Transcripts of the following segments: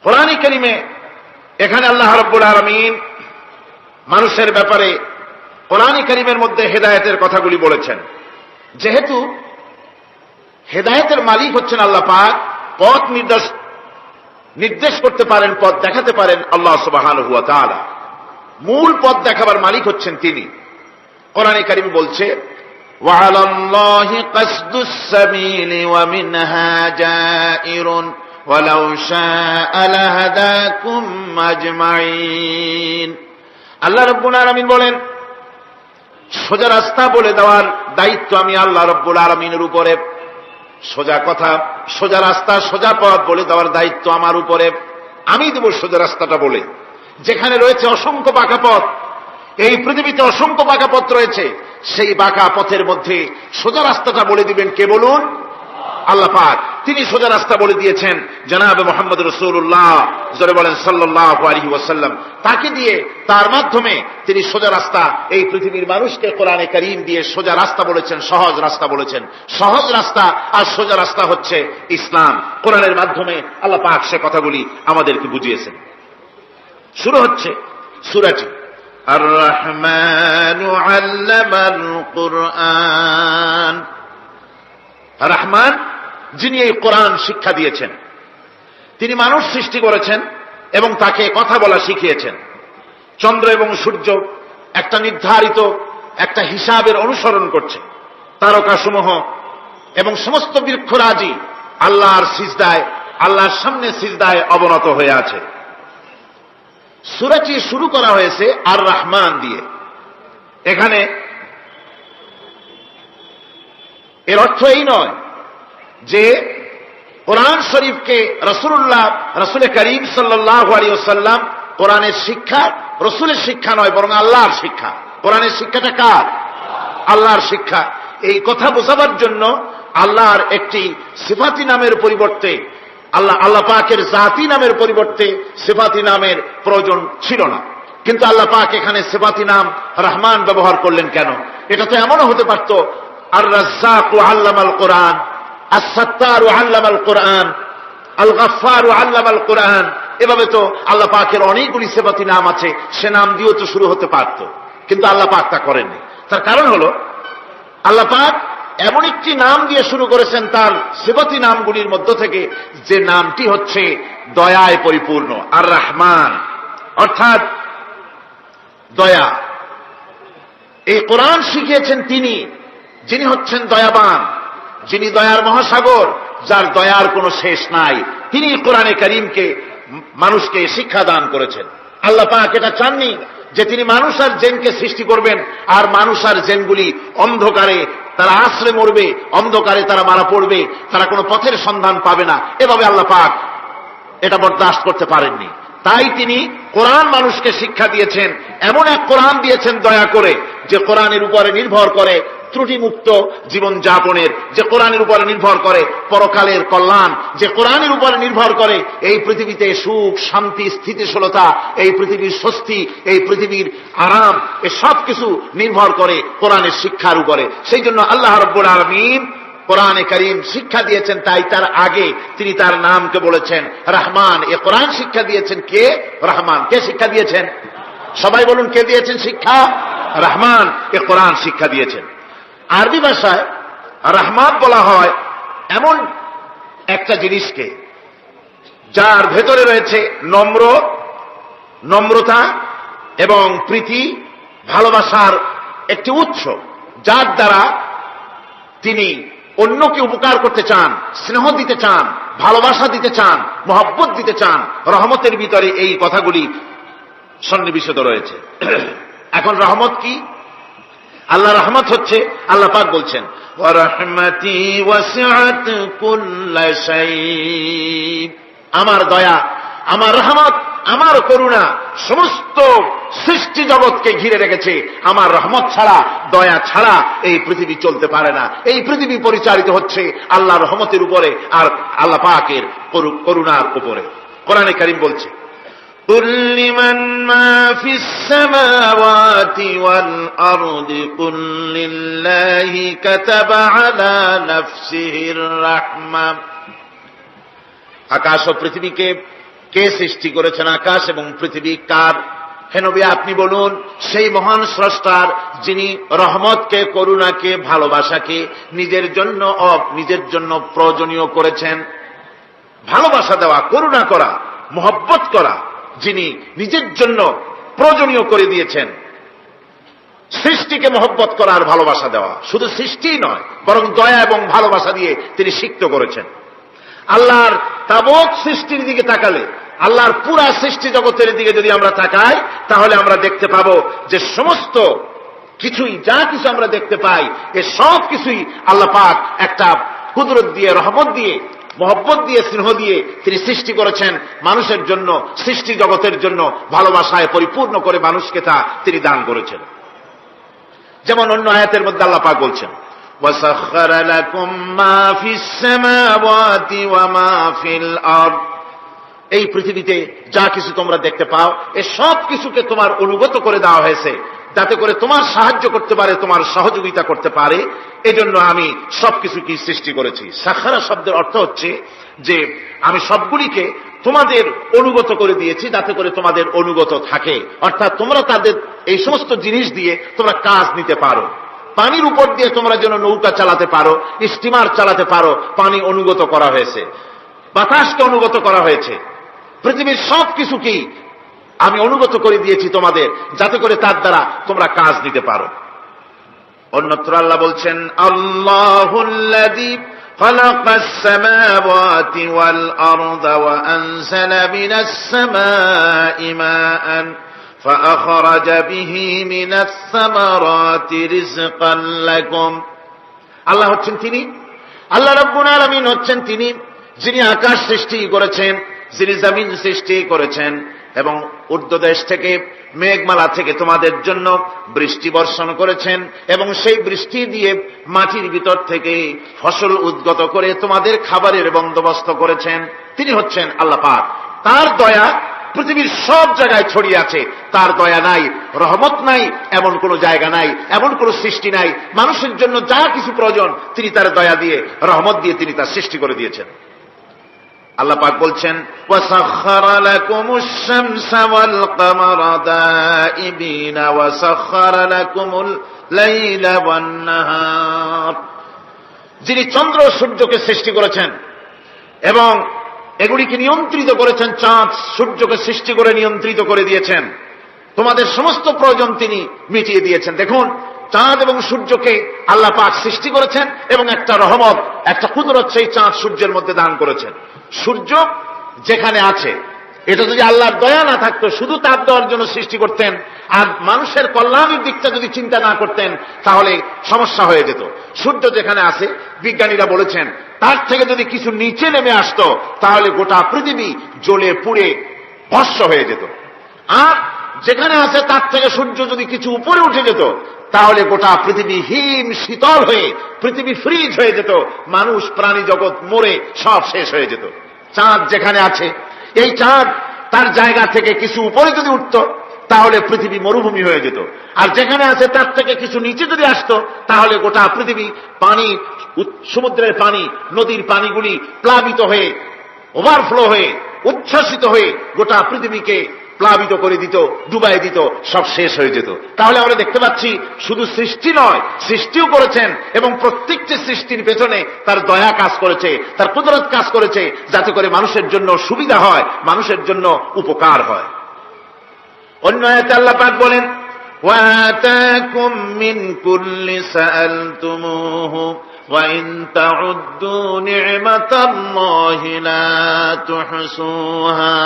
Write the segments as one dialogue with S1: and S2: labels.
S1: কোরআন কারীমে এখানে আল্লাহ রাব্বুল আলামিন মানুষের ব্যাপারে কোরআন কারীমের মধ্যে হেদায়েতের কথাগুলি বলেছেন। যেহেতু হেদায়েতের মালিক হচ্ছেন আল্লাহ পাক, পথ নির্দেশ করতে পারেন, পথ দেখাতে পারেন আল্লাহ সুবহানাহু ওয়া তাআলা। মূল পথ দেখাবার মালিক হচ্ছেন তিনি। কোরআন কারীম বলছে, ওয়া আলাল্লাহি কাসদুস সাবিলি ওয়া মিনহা জাইরুন ওয়ালাউ শাআ লাহাদাকুম আজমাইন। আল্লাহ রাব্বুল আলামিন বলেন, সোজা রাস্তা বলে দেওয়ার দায়িত্ব আমি আল্লাহ রাব্বুল আলামিনের উপরে। সোজা কথা, সোজা রাস্তা, সোজা পথ বলে দেওয়ার দায়িত্ব আমার উপরে। আমি দেব সোজা রাস্তাটা বলে। যেখানে রয়েছে অসংখ্য বাঁকা পথ, এই পৃথিবীতে অসংখ্য বাঁকা পথ রয়েছে, সেই বাঁকা পথের মধ্যে সোজা রাস্তাটা বলে দিবেন কে বলুন? আল্লাহ পাক। তিনি সোজা রাস্তা বলে দিয়েছেন জনাবে মুহাম্মদ রাসূলুল্লাহ জোরে বলেন সাল্লাল্লাহু আলাইহি ওয়াসাল্লাম। তাকে দিয়ে, তার মাধ্যমে তিনি সোজা রাস্তা এই পৃথিবীর মানুষকে কোরআনে কারীম দিয়ে সোজা রাস্তা বলেছেন, সহজ রাস্তা বলেছেন। সহজ রাস্তা আর সোজা রাস্তা হচ্ছে ইসলাম। কোরআনের মাধ্যমে আল্লাহ পাক সে কথাগুলি আমাদেরকে বুঝিয়েছেন। শুরু হচ্ছে সূরাটি আর রহমানু আল্লামাল কুরআন। রহমান, যিনি এই কোরআন শিক্ষা দিয়েছেন। তিনি মানুষ সৃষ্টি করেছেন এবং তাকে কথা বলা শিখিয়েছেন। চন্দ্র এবং সূর্য একটা নির্ধারিত একটা হিসাবের অনুসরণ করছে। তারকাসমূহ এবং সমস্ত বৃক্ষরাজি আল্লাহর সিজদায়, আল্লাহর সামনে সিজদায় অবনত হয়ে আছে। সূরাটি শুরু করা হয়েছে আর রহমান দিয়ে। এখানে এর অর্থ এই নয় যে কোরআন শরীফকে রাসূল করিম সাল্লাল্লাহু আলাইহি ওয়াসাল্লাম কোরআনের শিক্ষা রাসূলের শিক্ষা নয়, বরং আল্লাহর শিক্ষা। কোরআনের শিক্ষাটা কার? আল্লাহর শিক্ষা। এই কথা বোঝাবার জন্য আল্লাহর একটি সিফাতি নামের পরিবর্তে, আল্লাহ পাকের জাতি নামের পরিবর্তে সিফাতি নামের প্রয়োজন ছিল না। কিন্তু আল্লাহ পাক এখানে সিফাতি নাম রহমান ব্যবহার করলেন কেন? এটা তো এমনও হতে পারত আর রাজ্জাকু আল্লামাল কোরআন, আস-সাত্তারু আল্লামাল কোরআন, আল গাফফারু আল্লামাল কোরআন। এভাবে তো আল্লাহ পাকের অনেকগুলি সিফাতি নাম আছে, সে নাম দিয়েও তো শুরু হতে পারত। কিন্তু আল্লাহ পাক তা করেননি। তার কারণ হলো আল্লাহ পাক এমন একটি নাম দিয়ে শুরু করেছেন তার সিফাতি নামগুলির মধ্য থেকে, যে নামটি হচ্ছে দয়ায় পরিপূর্ণ, আর রহমান, অর্থাৎ দয়া। এই কোরআন শিখিয়েছেন তিনি, যিনি হচ্ছেন দয়াবান, যিনি দয়ার মহাসাগর, যার দয়ার কোনো শেষ নাই। তিনি কোরআনে কারীমকে মানুষকে শিক্ষা দান করেছেন। আল্লাহ পাক এটা চাননি যে তিনি মানুষ আর জিনকে সৃষ্টি করবেন আর মানুষ আর জিনগুলি অন্ধকারে তারা আশ্রে মরবে, অন্ধকারে তারা মারা পড়বে, তারা কোনো পথের সন্ধান পাবে না। এভাবে আল্লাহ পাক এটা বরদাস্ত করতে পারেননি। তাই তিনি কোরআন মানুষকে শিক্ষা দিয়েছেন, এমন এক কোরআন দিয়েছেন দয়া করে, যে কোরআনের উপরে নির্ভর করে ত্রুটিমুক্ত জীবন যাপনের, যে কোরআনের উপরে নির্ভর করে পরকালের কল্যাণ, যে কোরআনের উপরে নির্ভর করে এই পৃথিবীতে সুখ, শান্তি, স্থিতিশীলতা, এই পৃথিবীর স্বস্তি, এই পৃথিবীর আরাম, এ সব কিছু নির্ভর করে কোরআনের শিক্ষার উপরে। সেই জন্য আল্লাহ রাব্বুল আলামিন কোরআনে কারীম শিক্ষা দিয়েছেন। তাই তার আগে তিনি তার নামকে বলেছেন রহমান। এ কোরআন শিক্ষা দিয়েছেন কে? রহমান। কে শিক্ষা দিয়েছেন? সবাই বলুন, কে দিয়েছেন শিক্ষা? রহমান এ কোরআন শিক্ষা দিয়েছেন। আরবি ভাষায় রহমান বলা হয় এমন একটা জিনিসকে যার ভেতরে রয়েছে নম্রতা এবং প্রীতি, ভালোবাসার একটি উৎস, যার দ্বারা তিনি অন্যকে উপকার করতে চান, স্নেহ দিতে চান, ভালোবাসা দিতে চান, মহব্বত দিতে চান। রহমতের ভিতরে এই কথাগুলি সন্নিবেশিত রয়েছে। এখন রহমত কি? আল্লাহ রহমত হচ্ছে, আল্লাহ পাক বলছেন ওয়া রাহমাতি ওয়াসিআত কুল্লা শাই। আমার দয়া, আমার রহমত, আমার করুণা সমস্ত সৃষ্টি জগৎকে ঘিরে রেখেছে। আমার রহমত ছাড়া, দয়া ছাড়া এই পৃথিবী চলতে পারে না। এই পৃথিবী পরিচালিত হচ্ছে আল্লাহর রহমতের উপরে আর আল্লাহ পাকের করুণার উপরে। কোরআনে কারীম বলছে قل لمن ما في السماوات والأرض قل لله كتب على نفسه الرحمة। আকাশ ও পৃথিবীকে কে সৃষ্টি করেছেন আকাশ এবং পৃথিবী? কার? হে নবী, আপনি বলুন সেই মহান স্রষ্টার, যিনি রহমতকে, করুণাকে, ভালোবাসাকে নিজের জন্য প্রয়োজনীয় করেছেন। ভালোবাসা দেওয়া, করুণা করা, মহব্বত করা, যিনি নিজের জন্য প্রয়োজনীয় করে দিয়েছেন। সৃষ্টিকে মহব্বত করা আর ভালোবাসা দেওয়া, শুধু সৃষ্টিই নয় বরং দয়া এবং ভালোবাসা দিয়ে তিনি সিক্ত করেছেন। আল্লাহর তাবৎ সৃষ্টির দিকে তাকালে, আল্লাহর পুরা সৃষ্টি জগতের দিকে যদি আমরা তাকাই, তাহলে আমরা দেখতে পাবো যে সমস্ত কিছুই, যা কিছু আমরা দেখতে পাই, এ সব কিছুই আল্লাহ পাক একটা কুদরত দিয়ে, রহমত দিয়ে, মহব্বত দিয়ে, স্নেহ দিয়ে তিনি সৃষ্টি করেছেন মানুষের জন্য, সৃষ্টি জগতের জন্য। ভালোবাসায় পরিপূর্ণ করে মানুষকে তা তিনি দান করেছেন। যেমন অন্য আয়াতের মধ্যে আল্লাহ পাক বলছেন, وَسَخَّرَ لَكُم مَّا فِي السَّمَاوَاتِ وَمَا فِي الْأَرْضِ। এই পৃথিবীতে যা কিছু তোমরা দেখতে পাও, এ সব কিছুকে তোমার অনুগত করে দেওয়া হয়েছে, যাতে করে তোমার সাহায্য করতে পারে, তোমার সহযোগিতা করতে পারে। এজন্য আমি সবকিছুকে সৃষ্টি করেছি। সাখারা শব্দের অর্থ হচ্ছে যে আমি সবগুলিকে তোমাদের অনুগত করে দিয়েছি, যাতে করে তোমাদের অনুগত থাকে, অর্থাৎ তোমরা তাদের এই সমস্ত জিনিস দিয়ে তোমরা কাজ নিতে পারো। পানির উপর দিয়ে তোমরা যেন নৌকা চালাতে পারো, স্টিমার চালাতে পারো, পানি অনুগত করা হয়েছে, বাতাসকে অনুগত করা হয়েছে। পৃথিবীর সব কিছুকেই আমি অনুগত করে দিয়েছি তোমাদের, যাতে করে তার দ্বারা তোমরা কাজ নিতে পারো। অন্যত্র আল্লাহ বলছেন, আল্লাহুল্লাযী খালাকাস সামাওয়াতি ওয়াল আরদা ওয়া আনজালা মিনাস সামাই মাআন ফাআখরাজা বিহি মিনাস সামারাতি রিজকান লাকুম। আল্লাহ হচ্ছেন তিনি, আল্লাহ রাব্বুল আলামিন হচ্ছেন তিনি, যিনি আকাশ সৃষ্টি করেছেন, যিনি জমিন সৃষ্টি করেছেন এবং ঊর্ধ্বদেশ থেকে, মেঘমালা থেকে তোমাদের জন্য বৃষ্টি বর্ষণ করেছেন এবং সেই বৃষ্টি দিয়ে মাটির ভিতর থেকে ফসল উদ্গত করে তোমাদের খাবারের বন্দোবস্ত করেছেন। তিনি হচ্ছেন আল্লাহ পাক। তার দয়া পৃথিবীর সব জায়গায় ছড়িয়ে আছে। তার দয়া নাই, রহমত নাই, এমন কোন জায়গা নাই, এমন কোন সৃষ্টি নাই। মানুষের জন্য যা কিছু প্রয়োজন তিনি তার দয়া দিয়ে, রহমত দিয়ে তিনি তার সৃষ্টি করে দিয়েছেন। আল্লাহ পাক বলছেন, ওয়াসাখখারা লাকুমুশ শামসা ওয়াল কামারা দাইবিনা ওয়াসাখখারা লাকুমুল লাইলা ওয়ান নাহার। যিনি চন্দ্র সূর্যকে সৃষ্টি করেছেন এবং এগুলিকে নিয়ন্ত্রিত করেছেন, চাঁদ সূর্যকে সৃষ্টি করে নিয়ন্ত্রিত করে দিয়েছেন, তোমাদের সমস্ত প্রয়োজন তিনি মিটিয়ে দিয়েছেন। দেখুন, চাঁদ এবং সূর্যকে আল্লাহ পাক সৃষ্টি করেছেন এবং একটা রহমত, একটা কুদরত সেই চাঁদ সূর্যের মধ্যে দান করেছেন। সূর্য যেখানে আছে, এটা যদি আল্লাহর দয়া না থাকতো, শুধু তাপ দেওয়ার জন্য সৃষ্টি করতেন আর মানুষের কল্যাণের দিকটা যদি চিন্তা না করতেন, তাহলে সমস্যা হয়ে যেত। সূর্য যেখানে আছে, বিজ্ঞানীরা বলেছেন, তার থেকে যদি কিছু নিচে নেমে আসতো, তাহলে গোটা পৃথিবী জ্বলে পুড়ে ভস্ম হয়ে যেত। আর যেখানে আছে তার থেকে সূর্য যদি কিছু উপরে উঠে যেত, তাহলে গোটা পৃথিবী হিম শীতল হয়ে, পৃথিবী ফ্রিজ হয়ে যেত, মানুষ প্রাণী জগৎ মরে সব শেষ হয়ে যেত। চাঁদ যেখানে আছে, এই চাঁদ তার জায়গা থেকে কিছু উপরে যদি উঠত, তাহলে পৃথিবী মরুভূমি হয়ে যেত। আর যেখানে আছে তার থেকে কিছু নিচে যদি আসতো, তাহলে গোটা পৃথিবী পানি, সমুদ্রের পানি, নদীর পানিগুলি প্লাবিত হয়ে, ওভারফ্লো হয়ে, উচ্ছ্বাসিত হয়ে গোটা পৃথিবীকে প্লাবিত করে দিত, ডুবাই দিত, সব শেষ হয়ে যেত। তাহলে আমরা দেখতে পাচ্ছি, শুধু সৃষ্টি নয়, সৃষ্টিও করেছেন এবং প্রত্যেকটি সৃষ্টির পেছনে তার দয়া কাজ করেছে, তার কুদরত কাজ করেছে, যাতে করে মানুষের জন্য সুবিধা হয়, মানুষের জন্য উপকার হয়। অন্য আয়াতে আল্লাহ পাক বলেন, ওয়াতাকুম মিন কুল্লি সাআলতুমুহু ওয়া ইন তাউদ্দু নি'মাতাল্লাহি লা তুহসুহা।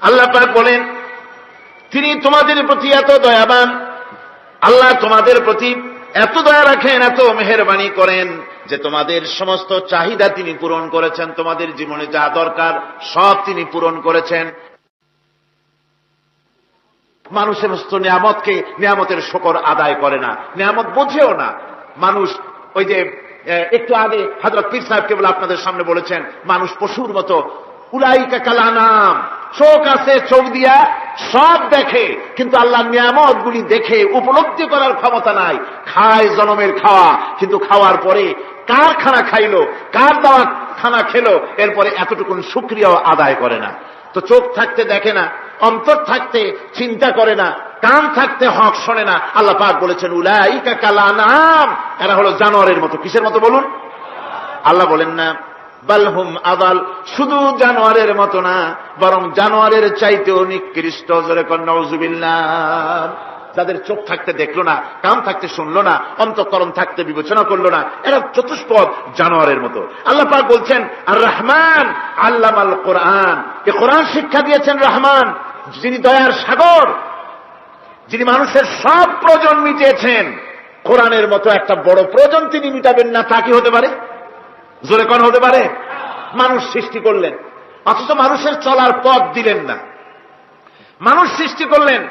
S1: আল্লাহ পাক বলেন, তিনি তোমাদের প্রতি এত দয়াবান, আল্লাহ তোমাদের প্রতি এত দয়া রাখেন, এত মেহেরবানি করেন যে তোমাদের সমস্ত চাহিদা তিনি পূরণ করেছেন। তোমাদের জীবনে যা দরকার সব তিনি পূরণ করেছেন। মানুষ সমস্ত নিয়ামতকে, নিয়ামতের শুকর আদায় করে না, নিয়ামত বোঝেও না। মানুষ ওই যে একটু আগে হযরত পীর সাহেব কেবল আপনাদের সামনে বলেছেন, মানুষ পশুর মতো, উলাইকা কাল আনাম, চোখ আছে, চোখ দিয়া সব দেখে, কিন্তু আল্লাহর নিয়ামত গুলি দেখে উপলব্ধি করার ক্ষমতা নাই। খায় জনমের খাওয়া, কিন্তু খাওয়ার পরে কার খানা খাইলো, কার দেওয়া খানা খেলো, এরপরে এতটুকুন শুকরিয়াও আদায় করে না। তো চোখ থাকতে দেখে না, অন্তর থাকতে চিন্তা করে না, কান থাকতে হক শোনে না। আল্লাহ পাক বলেছেন উলাইকা কাল আনআম, এরা হলো জানোয়ারের মতো। কিসের মতো বলুন? আল্লাহ বলেন না বালহুম আদাল, শুধু জানোয়ারের মতো না, বরং জানোয়ারের চাইতেও নিকৃষ্ট। জোরে কর নাউযুবিল্লাহ। যাদের চোখ থাকতে দেখলো না, কান থাকতে শুনলো না, অন্তঃকরণ থাকতে বিবেচনা করলো না, এরা চতুষ্পদ জানোয়ারের মতো। আল্লাহ পাক বলছেন আর রহমান আল্লামাল কোরআন, এই কোরআন শিক্ষা দিয়েছেন রহমান, যিনি দয়ার সাগর, যিনি মানুষের সব প্রয়োজন মিটিয়েছেন। কোরআনের মতো একটা বড় প্রয়োজন তিনি মিটাবেন না, তা কি হতে পারে? জোরে কোন হতে পারে? মানুষ সৃষ্টি করলেন, অথচ মানুষের চলার পথ দিলেন না। মানুষ সৃষ্টি করলেন,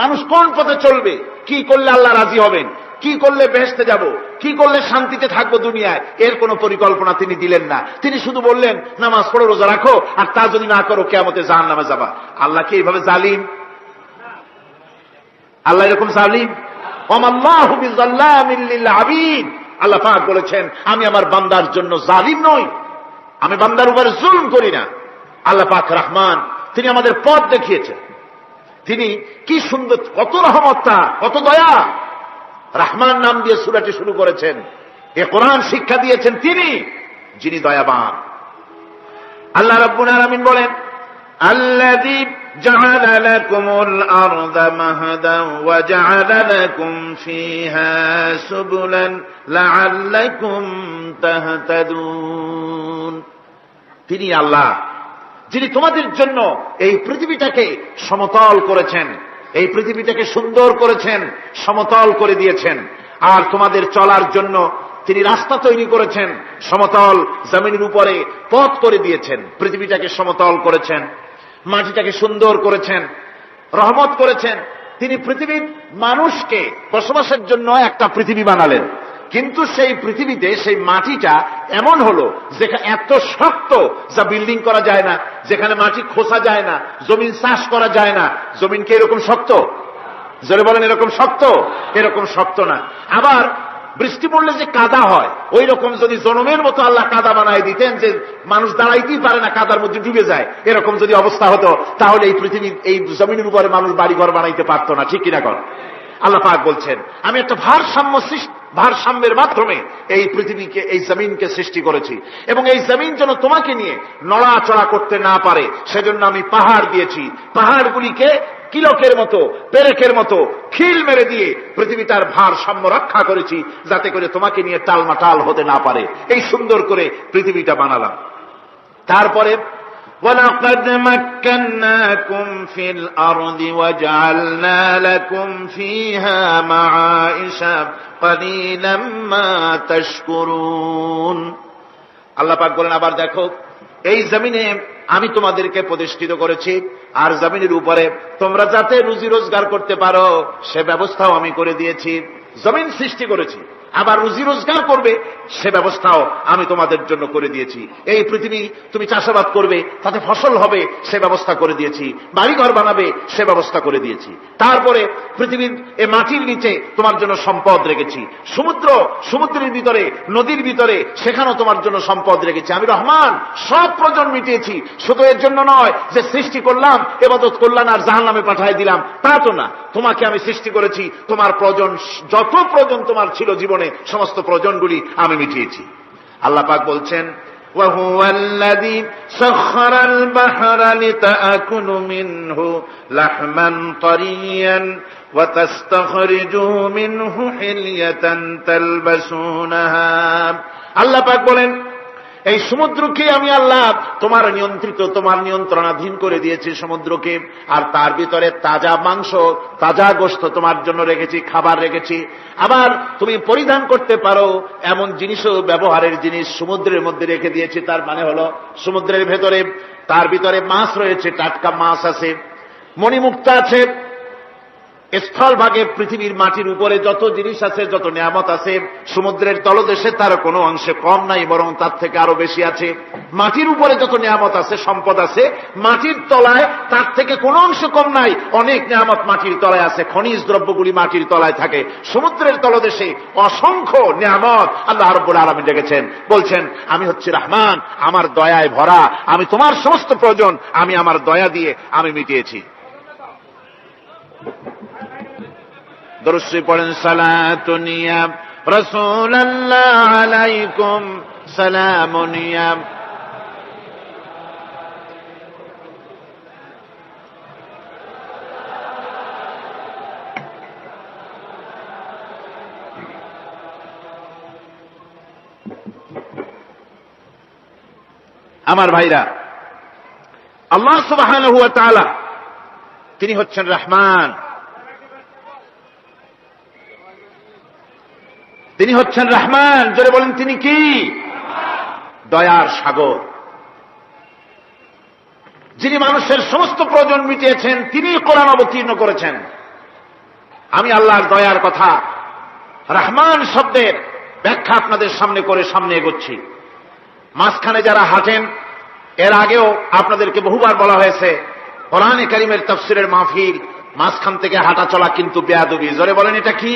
S1: মানুষ কোন পথে চলবে, কি করলে আল্লাহ রাজি হবেন, কি করলে বেহেশতে যাব, কি করলে শান্তিতে থাকবো দুনিয়ায়, এর কোন পরিকল্পনা তিনি দিলেন না। তিনি শুধু বললেন নামাজ পড়ো, রোজা রাখো, আর তা যদি না করো কিয়ামতে জাহান্নামে যাবা। আল্লাহ কি এইভাবে জালিম? আল্লাহ এরকম জালিম? ওয়ামাল্লাহু বিযাল্লামিল লিল আবিদ। আল্লাহ পাক বলেছেন আমি আমার বান্দার জন্য জালিম নই, আমি বান্দার উপর জুলম করি না। আল্লাহ পাক রহমান, তিনি আমাদের পথ দেখিয়েছেন। তিনি কি সুন্দর, কত রহমত তার, কত দয়া। রহমান নাম দিয়ে সূরাটি শুরু করেছেন। এ কোরআন শিক্ষা দিয়েছেন তিনি, যিনি দয়াবান। আল্লাহ রাব্বুল আলামিন বলেন আল্লাযী জাআলা লাকুমুল আরদা মাহাদান ওয়া জাআলা লাকুম ফীহা সুবুলান লাআল্লাকুম তাহতাদুন। তিনি আল্লাহ যিনি তোমাদের জন্য এই পৃথিবীটাকে সমতল করেছেন, এই পৃথিবীটাকে সুন্দর করেছেন, সমতল করে দিয়েছেন। আর তোমাদের চলার জন্য তিনি রাস্তা তৈরি করেছেন, সমতল জমিনের উপরে পথ করে দিয়েছেন, পৃথিবীটাকে সমতল করেছেন, মাটিটাকে সুন্দর করেছেন, রহমত করেছেন। তিনি পৃথিবীর মানুষকে বসবাসের জন্য একটা পৃথিবী বানালেন, কিন্তু সেই পৃথিবীতে সেই মাটিটা এমন হলো যেখানে এত শক্ত যা বিল্ডিং করা যায় না, যেখানে মাটি খোসা যায় না, জমিন চাষ করা যায় না। জমিনকে এরকম শক্ত? জোরে বলেন এরকম শক্ত? এরকম শক্ত না। আবার বৃষ্টি পড়লে যে কাদা হয়, ওই রকম যদি জনমের মতো আল্লাহ কাদা বানায় দিতেন যে মানুষ দাঁড়াইতেই পারে না, কাদার মধ্যে ডুবে যায়, এরকম যদি অবস্থা হতো, তাহলে এই পৃথিবীর এই জমিনের উপরে মানুষ বাড়িঘর বানাইতে পারতো না। ঠিক কিনা কর? আল্লাহ পাক বলছেন আমি একটা ভারসাম্যের মাধ্যমে এই পৃথিবীকে, এই জমিনকে সৃষ্টি করেছি, এবং এই জমিন যেন তোমাকে নিয়ে নড়াচড়া করতে না পারে সেজন্য আমি পাহাড় দিয়েছি। পাহাড়গুলিকে কিলকের মতো, পেরেকের মতো খিল মেরে দিয়ে পৃথিবী তার ভারসাম্য রক্ষা করেছি, যাতে করে তোমাকে নিয়ে টালমাটাল হতে না পারে। এই সুন্দর করে পৃথিবীটা বানালাম। তারপরে وَلَقَدْ مَكَّنَّاكُمْ فِي الْأَرْضِ وَجَعَلْنَا لَكُمْ فِيهَا مَعَائِشَ قَلِيلًا مَا تَشْكُرُونَ। আল্লাহ পাক বলেন আবার দেখো, এই জমিনে আমি তোমাদেরকে প্রতিষ্ঠিত করেছি, আর জমিনের উপরে তোমরা যাতে রুজি রোজগার করতে পারো সে ব্যবস্থাও আমি করে দিয়েছি। জমিন সৃষ্টি করেছি, আবার রুজি রোজগার করবে সে ব্যবস্থাও আমি তোমাদের জন্য করে দিয়েছি। এই পৃথিবী তুমি চাষাবাদ করবে, তাতে ফসল হবে সে ব্যবস্থা করে দিয়েছি, বাড়িঘর বানাবে সে ব্যবস্থা করে দিয়েছি। তারপরে পৃথিবীর এ মাটির নিচে তোমার জন্য সম্পদ রেখেছি, সমুদ্রের ভিতরে, নদীর ভিতরে, সেখানেও তোমার জন্য সম্পদ রেখেছি। আমি রহমান, সব প্রয়োজন মিটিয়েছি। শুধু এর জন্য নয় যে সৃষ্টি করলাম, ইবাদত করলাম আর জাহান্নামে পাঠিয়ে দিলাম, তা তো না। তোমাকে আমি সৃষ্টি করেছি, তোমার প্রয়োজন, যত প্রয়োজন তোমার ছিল জীবনে, সমস্ত প্রয়োজনগুলি আমি মিটিয়েছি। আল্লাহ পাক বলছেন وَهُوَ الَّذِي سَخَّرَ الْبَحْرَ لِتَأْكُلُوا مِنْهُ لَحْمًا طَرِيًّا وَتَسْتَخْرِجُوا مِنْهُ حِلْيَةً تَلْبَسُونَهَا। আল্লাহ পাক বলেন এই সমুদ্রকে আমি আল্লাহ তোমার নিয়ন্ত্রিত, তোমার নিয়ন্ত্রণাধীন করে দিয়েছি সমুদ্রকে, আর তার ভিতরে তাজা মাংস, তাজা গোশত তোমার জন্য রেখেছি, খাবার রেখেছি। আবার তুমি পরিধান করতে পারো এমন জিনিসও, ব্যবহারের জিনিস সমুদ্রের মধ্যে রেখে দিয়েছি। তার মানে হলো সমুদ্রের ভেতরে, তার ভিতরে মাছ রয়েছে, টাটকা মাছ আছে, মণিমুক্তা আছে, স্থলভাগে পৃথিবীর মাটির উপরে যত জিনিস আছে, যত নিয়ামত আছে, সমুদ্রের তলদেশে তার কোনো অংশে কম নাই, বরং তার থেকে আরো বেশি আছে। মাটির উপরে যত নিয়ামত আছে, সম্পদ আছে, মাটির তলায় তার থেকে কোনো অংশ কম নাই। অনেক নিয়ামত মাটির তলায় আছে, খনিজ দ্রব্যগুলি মাটির তলায় থাকে। সমুদ্রের তলদেশে অসংখ্য নিয়ামত আল্লাহ রাব্বুল আলামিন রেখেছেন। বলছেন, আমি হচ্ছি রহমান, আমার দয়ায় ভরা, আমি তোমার সমস্ত প্রয়োজন আমি আমার দয়া দিয়ে আমি মিটিয়েছি। দরুদ শরীফ পড়েন, সালাতুন ইয়া রাসূলুল্লাহ আলাইকুম সালামুন ইয়া। আমার ভাইরা, আল্লাহ সুবহানাহু ওয়া তাআলা তিনি হচ্ছেন রহমান, তিনি হচ্ছেন রহমান। জোরে বলেন, তিনি কি? দয়ার সাগর, যিনি মানুষের সমস্ত প্রয়োজন মিটিয়েছেন, তিনি কোরআন অবতীর্ণ করেছেন। আমি আল্লাহর দয়ার কথা, রহমান শব্দের ব্যাখ্যা আপনাদের সামনে করে সামনে এগোচ্ছি। মাঝখানে যারা হাঁটেন, এর আগেও আপনাদেরকে বহুবার বলা হয়েছে, কোরআনে কারীমের তাফসীরের মাহফিল, মাঝখান থেকে হাঁটা চলা কিন্তু বেয়াদবি। জোরে বলেন, এটা কি?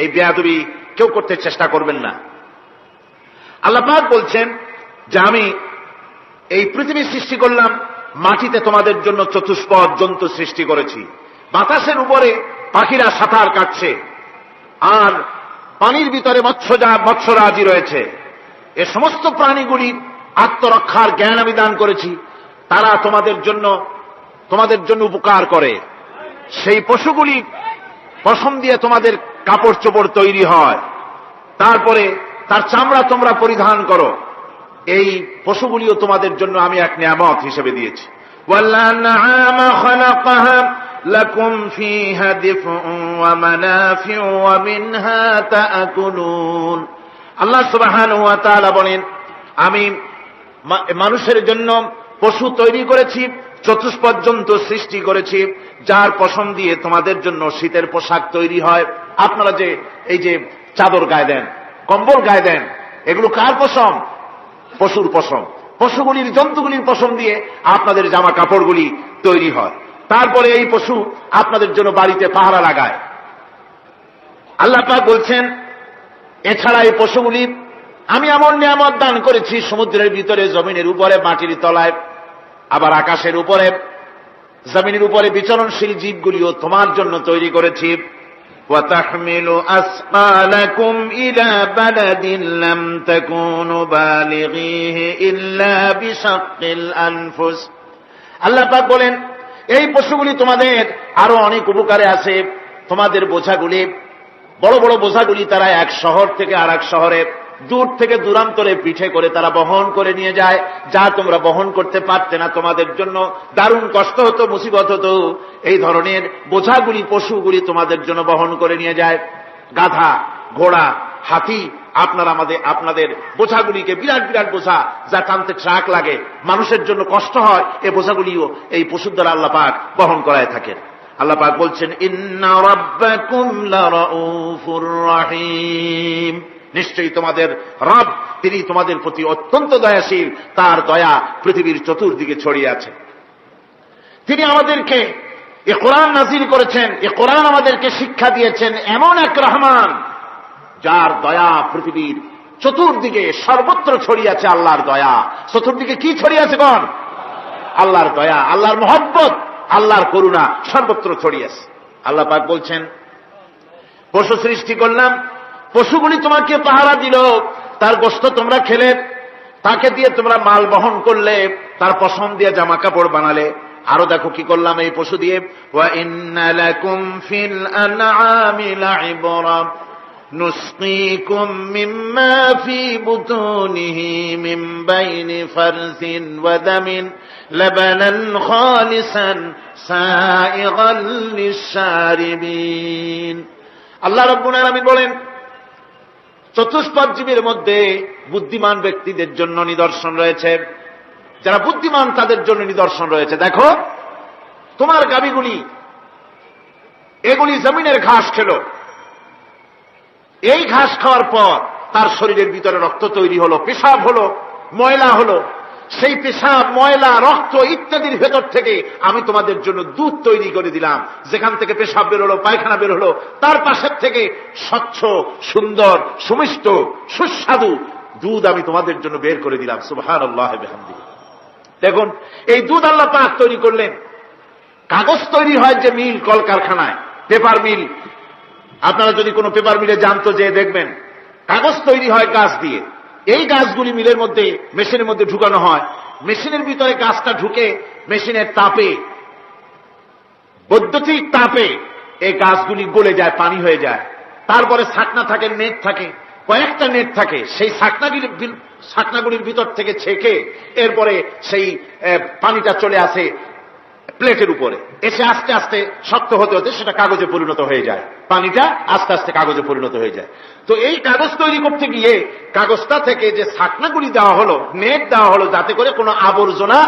S1: এই বেয়াদবি কেউ করতে চেষ্টা করবেন না। আল্লাহ পাক বলছেন যে আমি এই পৃথিবী সৃষ্টি করলাম, মাটিতে তোমাদের জন্য চতুষ্পদ জন্তু সৃষ্টি করেছি, বাতাসের উপরে পাখিরা সাঁতার কাটছে, আর পানির ভিতরে মৎস্যরাজি রয়েছে। এ সমস্ত প্রাণীগুলির আত্মরক্ষার জ্ঞান আমি দান করেছি, তারা তোমাদের জন্য উপকার করে। সেই পশুগুলি পশম দিয়ে তোমাদের কাপড় চোপড় তৈরি হয়, তারপরে তার চামড়া তোমরা পরিধান করো। এই পশুগুলিও তোমাদের জন্য আমি এক নিয়ামত হিসেবে দিয়েছি। ওয়াল-আনআমা খালাকাহা লাকুম ফীহা দিফউন ওয়া মানাফিউ ওয়া মিনহা তা'কুলুন। আল্লাহ সুবহানাহু ওয়া তাআলা বলেন, আমি মানুষের জন্য পশু তৈরি করেছি, চতুষ্পদ জন্তু সৃষ্টি করেছি, যার পশম দিয়ে তোমাদের জন্য শীতের পোশাক তৈরি হয়। আপনারা যে এই যে চাদর গায়ে দেন, কম্বল গায়ে দেন, এগুলো কার পশম? পশুর পশম। পশুগুলির, জন্তুগুলির পশম দিয়ে আপনাদের জামা কাপড়গুলি তৈরি হয়। তারপরে এই পশু আপনাদের জন্য বাড়িতে পাহারা লাগায়। আল্লাহ পাক বলছেন, এছাড়া এই পশুগুলি আমি এমন নিয়ামত দান করেছি, সমুদ্রের ভিতরে, জমিনের উপরে, মাটির তলায়, আবার আকাশের উপরে, জমিনের উপরে বিচরণশীল জীবগুলিও তোমার জন্য তৈরি করেছি। ওয়াতাহমিলু আসকালাকুম ইলা বালাদিন লাম তাকুনু বালিগিহি ইল্লা বিশাক্কিল আনফুস। আল্লাহ পাক বলেন, এই পশুগুলি তোমাদের আরো অনেক উপকারে আছে। তোমাদের বোঝাগুলি, বড় বড় বোঝাগুলি তারা এক শহর থেকে আর এক শহরে, দূর থেকে দূরান্তরে পিঠে করে তারা বহন করে নিয়ে যায়, যা তোমরা বহন করতে পারতে না। তোমাদের জন্য দারুণ কষ্ট হতো, মুসিবত হতো। এই ধরনের বোঝাগুলি, পশুগুলি তোমাদের জন্য বহন করে নিয়ে যায়। গাধা, ঘোড়া, হাতি, আপনাদের বোঝাগুলিকে, বিরাট বিরাট বোঝা যা টানতে ট্রাক লাগে, মানুষের জন্য কষ্ট হয়, এই বোঝাগুলিও এই পশুর দ্বারা আল্লাহ পাক বহন করায় থাকেন। আল্লাহ পাক বলছেন, ইন্না রাব্বাকুম লারাউফুর রাহিম। নিশ্চয়ই তোমাদের রব, তিনি তোমাদের প্রতি অত্যন্ত দয়াশীল, তার দয়া পৃথিবীর চতুর্দিকে ছড়িয়ে আছে। তিনি আমাদেরকে এ কোরআন নাযিল করেছেন, এ কোরআন আমাদেরকে শিক্ষা দিয়েছেন এমন এক রহমান, যার দয়া পৃথিবীর চতুর্দিকে সর্বত্র ছড়িয়ে আছে। আল্লাহর দয়া চতুর্দিকে কি ছড়িয়ে আছে? কোন? আল্লাহর দয়া, আল্লাহর মহব্বত, আল্লাহর করুণা সর্বত্র ছড়িয়ে আছে। আল্লাহ পাক বলছেন, পশু সৃষ্টি করলাম, পশুগুলি তোমাকে পাহারা দিল, তার গোশত তোমরা খেলে, তাকে দিয়ে তোমরা মাল বহন করলে, তার পশম দিয়ে জামা কাপড় বানালে। আরো দেখো কি করলাম এই পশু দিয়ে, ওয়া ইন্না লাকুম ফিল আনআমি লাইবরা নুসকিকুম মিম্মা ফি বুতুনিহি মিন বাইনি ফারসিন ওয়া দামিন লাবানান খালিসান সাইগাল লিশারিবিন। আল্লাহ রাব্বুল আলামিন বলেন, চতুষ্পদ জীবের মধ্যে বুদ্ধিমান ব্যক্তিদের জন্য নিদর্শন রয়েছে। যারা বুদ্ধিমান তাদের জন্য নিদর্শন রয়েছে। দেখো, তোমার গাভীগুলি এগুলি জমিনের ঘাস খেল। এই ঘাস খাওয়ার পর তার শরীরের ভিতরে রক্ত তৈরি হলো, পেশাব হলো, ময়লা হলো। সেই পেশাব, ময়লা, রক্ত ইত্যাদির ভেতর থেকে আমি তোমাদের জন্য দুধ তৈরি করে দিলাম। যেখান থেকে পেশাব বের হলো, পায়খানা বের হলো, তার পাশের থেকে স্বচ্ছ, সুন্দর, সুমিষ্ট, সুস্বাদু দুধ আমি তোমাদের জন্য বের করে দিলাম। সুবহানাল্লাহ বিহামদিহি। দেখুন, এই দুধ আল্লাহ পাক তৈরি করলেন। কাগজ তৈরি হয় যে মিল, কলকারখানায়, পেপার মিল। আপনারা যদি কোনো পেপার মিলে জানতো, যে দেখবেন কাগজ তৈরি হয় গাছ দিয়ে। এই গাছগুলি মিলের মধ্যে, মেশিনের মধ্যে ঢুকানো হয়। মেশিনের ভিতরে গাছটা ঢুকে মেশিনের তাপে, বৈদ্যুতিক তাপে এই গাছগুলি গলে যায়, পানি হয়ে যায়। তারপরে ছাকনা থাকে, নেট থাকে, কয়েকটা নেট থাকে। সেই ছাকনাগুলির ভিতর থেকে ছেঁকে এরপরে সেই পানিটা চলে আসে প্লেটের উপরে, এসে আস্তে আস্তে শক্ত হতে হতে সেটা কাগজে পরিণত হয়ে যায়। পানিটা আস্তে আস্তে কাগজে পরিণত হয়ে যায়। তো এই কাগজ তৈরি করতে গিয়ে কাগজটা থেকে যে ছাকনাগুলি দেওয়া হলো, নেট দেওয়া হলো, যাতে করে কোনো আবর্জনা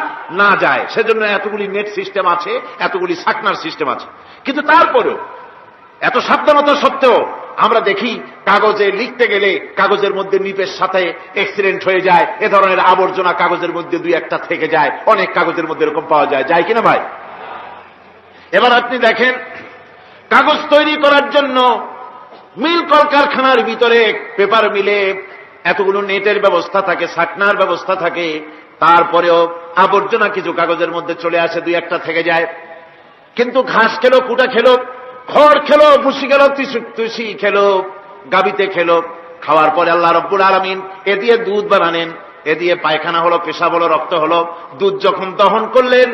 S1: না যায়, সেজন্য এতগুলি নেট সিস্টেম আছে, এতগুলি ছাকনার সিস্টেম আছে। কিন্তু তারপরেও এত সাবধানতা সত্ত্বেও আমরা দেখি কাগজে লিখতে গেলে কাগজের মধ্যে নিপের সাথে অ্যাক্সিডেন্ট হয়ে যায়। এ ধরনের আবর্জনা কাগজের মধ্যে দুই একটা থেকে যায়। অনেক কাগজের মধ্যে এরকম পাওয়া যায়, যায় কিনা ভাই? এবার আপনি দেখেন, কাগজ তৈরি করার জন্য মিল কলকারখানার ভিতরে, পেপার মিলে এতগুলো নেটের ব্যবস্থা থাকে, ছাকনার ব্যবস্থা থাকে। তারপরেও আবর্জনা কিছু কাগজের মধ্যে চলে আসে, দুই একটা থেকে যায়। কিন্তু ঘাস খেলো, কুটা খেলো, খড় খেলো, ভুসি খেলো, তুষি খেলো, গাবিতে খেলো, খাওয়ার পরে আল্লাহ রব্বুল আলামিন এ দিয়ে দুধ বানালেন। এ দিয়ে পায়খানা হলো, পেশাব হলো, রক্ত হলো। দুধ যখন দহন করলেন,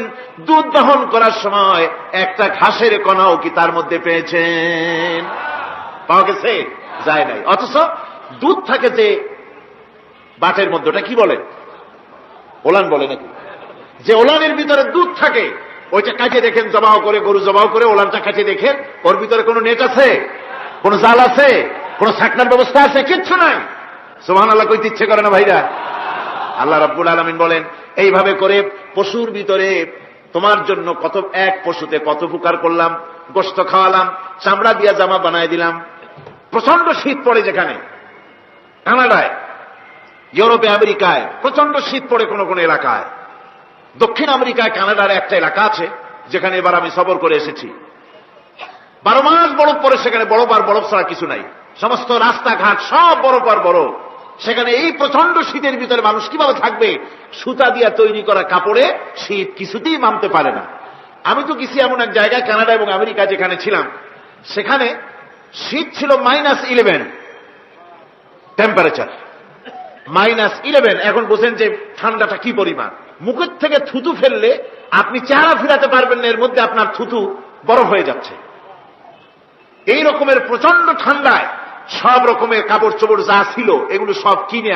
S1: দুধ দহন করার সময় একটা ঘাসের কণাও কি তার মধ্যে পেয়েছেন? পাওয়া গেছে? যায় নাই। অথচ দুধ থাকে যে বাটের মধ্যে, ওটা কি বলে? ওলান বলে নাকি? যে ওলানের ভিতরে দুধ থাকে, ওইটা কাছে দেখেন, জবাহ করে, গরু জবাহ করে ওলানটা কাছে দেখেন, ওর ভিতরে কোনো নেট আছে, কোন জাল আছে, কোন ছাকনার ব্যবস্থা আছে? কিচ্ছু নাই। সুবহানাল্লাহ কইতে ইচ্ছে করে না ভাইরা? আল্লাহ রাব্বুল আলামিন বলেন, এইভাবে করে পশুর ভিতরে তোমার জন্য কত, এক পশুতে কত উপকার করলাম। গোশত খাওয়ালাম, চামড়া দিয়া জামা বানায় দিলাম। প্রচন্ড শীত পড়ে যেখানে, কানাডায়, ইউরোপে, আমেরিকায় প্রচন্ড শীত পড়ে কোন কোন এলাকায়। দক্ষিণ আমেরিকায় কানাডার একটা এলাকা আছে যেখানে এবার আমি সফর করে এসেছি। 12 মাস বরফ পড়ে সেখানে, বরফ আর বরফ ছাড়া কিছু নাই। সমস্ত রাস্তাঘাট সব বরফ আর বরফ। সেখানে এই প্রচন্ড শীতের ভিতরে মানুষ কিভাবে থাকবে? সুতা দিয়া তৈরি করা কাপড়ে শীত কিছুতেই মানতে পারে না। আমি তো গেছি এমন এক জায়গায়, কানাডা এবং আমেরিকা যেখানে ছিলাম, সেখানে শীত ছিল -11 টেম্পারেচার, -11। এখন বোঝেন যে ঠান্ডাটা কি পরিমাণ। মুখের থেকে থুতু ফেললে আপনি চেহারা ফিরাতে পারবেন না, এর মধ্যে আপনার থুতু বরফ হয়ে যাচ্ছে। এই রকমের প্রচন্ড ঠান্ডায় সব রকমের কাপড় চোপড় যা ছিল এগুলো সব কিনে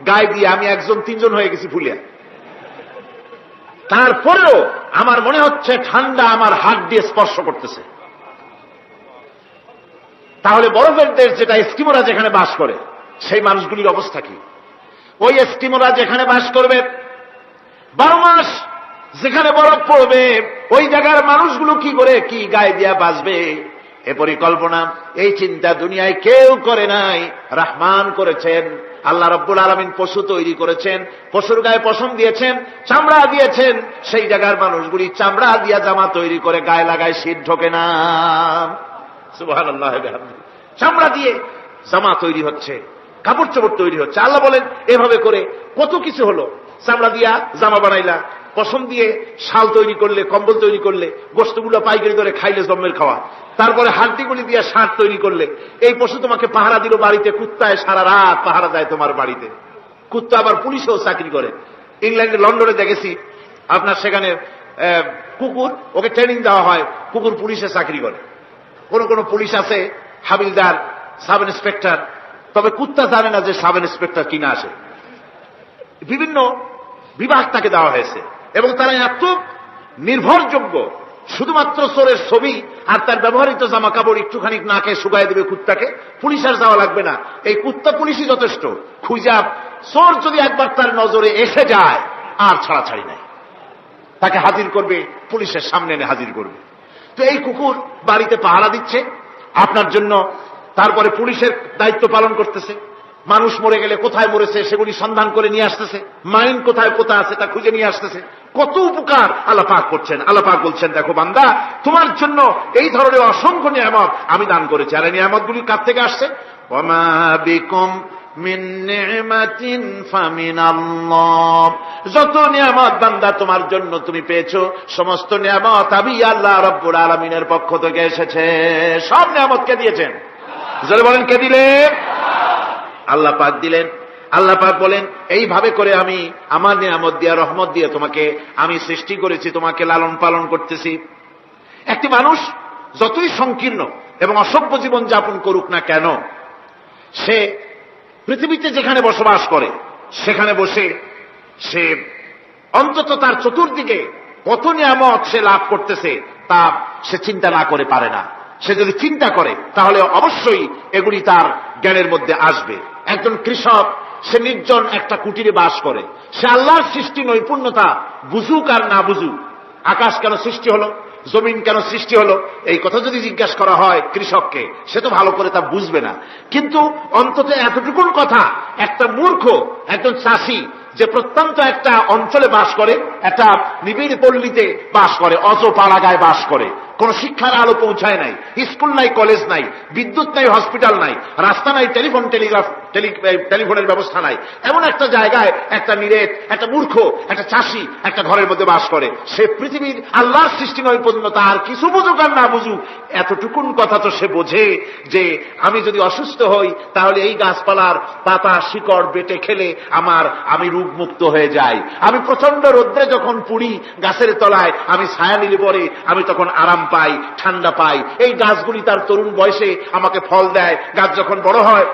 S1: গায়ে দিয়ে আমি 1-3 হয়ে গেছি ফুলিয়া। তারপরেও আমার মনে হচ্ছে ঠান্ডা আমার হাত দিয়ে স্পর্শ করতেছে। তাহলে বরফের দেশ যেটা, এস্কিমোরা যেখানে বাস করে, সেই মানুষগুলির অবস্থা কি? ওই এস্কিমোরা যেখানে বাস করবে, 12 মাস যেখানে বরফ পড়বে, ওই জায়গার মানুষগুলো কি করে, কি গায়ে দিয়া বাঁচবে? এ পরিকল্পনা, এই চিন্তা দুনিয়ায় কেউ করে নাই। রহমান করেছেন। আল্লাহ রাব্বুল আলামিন পশু তৈরি করেছেন, পশুর গায়ে পশম দিয়েছেন, চামড়া দিয়েছেন। সেই জায়গার মানুষগুলি চামড়া দিয়া জামা তৈরি করে গায়ে লাগায়, শীত ঢোকে না। সুবহানাল্লাহ। চামড়া দিয়ে জামা তৈরি হচ্ছে, কাপড় চোপড় তৈরি হচ্ছে। আল্লাহ বলেন, এভাবে করে কত কিছু হলো। চামড়া দিয়া জামা বানাইলা, পশম দিয়ে শাল তৈরি করলে, কম্বল তৈরি করলে, গোশতগুলো পাইকারি করে খাইলে জন্মের খাওয়া। তারপরে হাড্ডিগুলি দিয়ে শার্ট তৈরি করলে। এই পশু তোমাকে পাহারা দিল বাড়িতে, কুত্তায় সারা রাত পাহারা দেয় তোমার বাড়িতে। কুত্তা আবার পুলিশেও চাকরি করে। ইংল্যান্ডে, লন্ডনে দেখেছি আপনার, সেখানে কুকুর, ওকে ট্রেনিং দেওয়া হয়, কুকুর পুলিশে চাকরি করে। কোন কোন পুলিশ আছে হাবিলদার, সাব ইন্সপেক্টর, তবে কুত্তা জানে না যে সাব ইন্সপেক্টর কিনা আসে। বিভিন্ন বিভাগ তাকে দেওয়া হয়েছে এবং তারা এত নির্ভরযোগ্য, শুধুমাত্র চোরের ছবি আর তার ব্যবহৃত জামা কাপড় একটুখানি নাকে শুকায় দেবে কুত্তাকে, পুলিশ আর যাওয়া লাগবে না। এই কুত্তা পুলিশই যথেষ্ট। খুঁজা চোর যদি একবার তার নজরে এসে যায়, আর ছাড়াছাড়ি নাই, তাকে হাজির করবে, পুলিশের সামনে এনে হাজির করবে। তো এই কুকুর বাড়িতে পাহারা দিচ্ছে আপনার জন্য, তারপরে পুলিশের দায়িত্ব পালন করতেছে, মানুষ মরে গেলে কোথায় মরেছে সেগুলি সন্ধান করে নিয়ে আসতেছে, মাইন কোথায় পোতা আছে তা খুঁজে নিয়ে আসতেছে। কত উপকার আল্লাহ পাক করছেন। আল্লাহ পাক বলছেন, দেখো বান্দা, তোমার জন্য এই ধরনের অসংখ্য নিয়ামত আমি দান করেছি। আর এই নিয়ামতগুলি কার থেকে আসছে? ওয়ামা বিকুম মিন নি'মাতিন ফামিনাল্লাহ। যত নিয়ামত বান্দা তোমার জন্য তুমি পেয়েছো, সমস্ত নিয়ামত আমি আল্লাহ রাব্বুল আলামিনের পক্ষ থেকে এসেছে। সব নিয়ামত কে দিয়েছেন? যারা বলেন কে দিলেন? আল্লাহ পাক দিলেন। আল্লাহ পাক বলেন, এইভাবে করে আমি আমার নিয়ামত দিয়ে, রহমত দিয়ে তোমাকে আমি সৃষ্টি করেছি, তোমাকে লালন পালন করতেছি। একটি মানুষ যতই সংকীর্ণ এবং অসভ্য জীবন যাপন করুক না কেন, সে পৃথিবীতে যেখানে বসবাস করে সেখানে বসে সে অন্তত তার চতুর্দিকে কত নিয়ামত সে লাভ করতেছে তা সে চিন্তা না করে পারে না। সে যদি চিন্তা করে তাহলে অবশ্যই এগুলি তার জ্ঞানের মধ্যে আসবে। একজন কৃষক, সে নির্জন একটা কুটিরে বাস করে, সে আল্লাহর সৃষ্টি নৈপুণ্যতা বুঝুক আর না বুঝুক, আকাশ কেন সৃষ্টি হলো, জমিন কেন সৃষ্টি হলো, এই কথা যদি জিজ্ঞাসা করা হয় কৃষককে, সে তো ভালো করে তা বুঝবে না। কিন্তু অন্তত এতটুকুন কথা একটা মূর্খ, একজন চাষি যে প্রত্যন্ত একটা অঞ্চলে বাস করে, একটা নিবিড় পল্লীতে বাস করে, অজ পাড়াগায় বাস করে, কোন শিক্ষার আলো পৌঁছায় নাই, স্কুল নাই, কলেজ নাই, বিদ্যুৎ নাই, হসপিটাল নাই, রাস্তা নাই, টেলিফোনের ব্যবস্থা নাই, এমন একটা জায়গায় একটা নিরেট, একটা মূর্খ, একটা চাষি একটা ঘরের মধ্যে বাস করে। সে পৃথিবীর আল্লাহর সৃষ্টি নৈপুণ্যতা আর কিছু বুঝুক আর না বুঝুক, এতটুকুন কথা তো সে বোঝে যে আমি যদি অসুস্থ হই তাহলে এই গাছপালার পাতা শিকড় বেটে খেলে আমি রোগমুক্ত হয়ে যাই। আমি প্রচন্ড রোদ্রে যখন পুড়ি গাছের তলায়, আমি ছায়া নিলে পরে আমি তখন আরাম পাই, ঠান্ডা পাই। এই গাছগুলি তার তরুণ বয়সে আমাকে ফল দেয়, গাছ যখন বড় হয়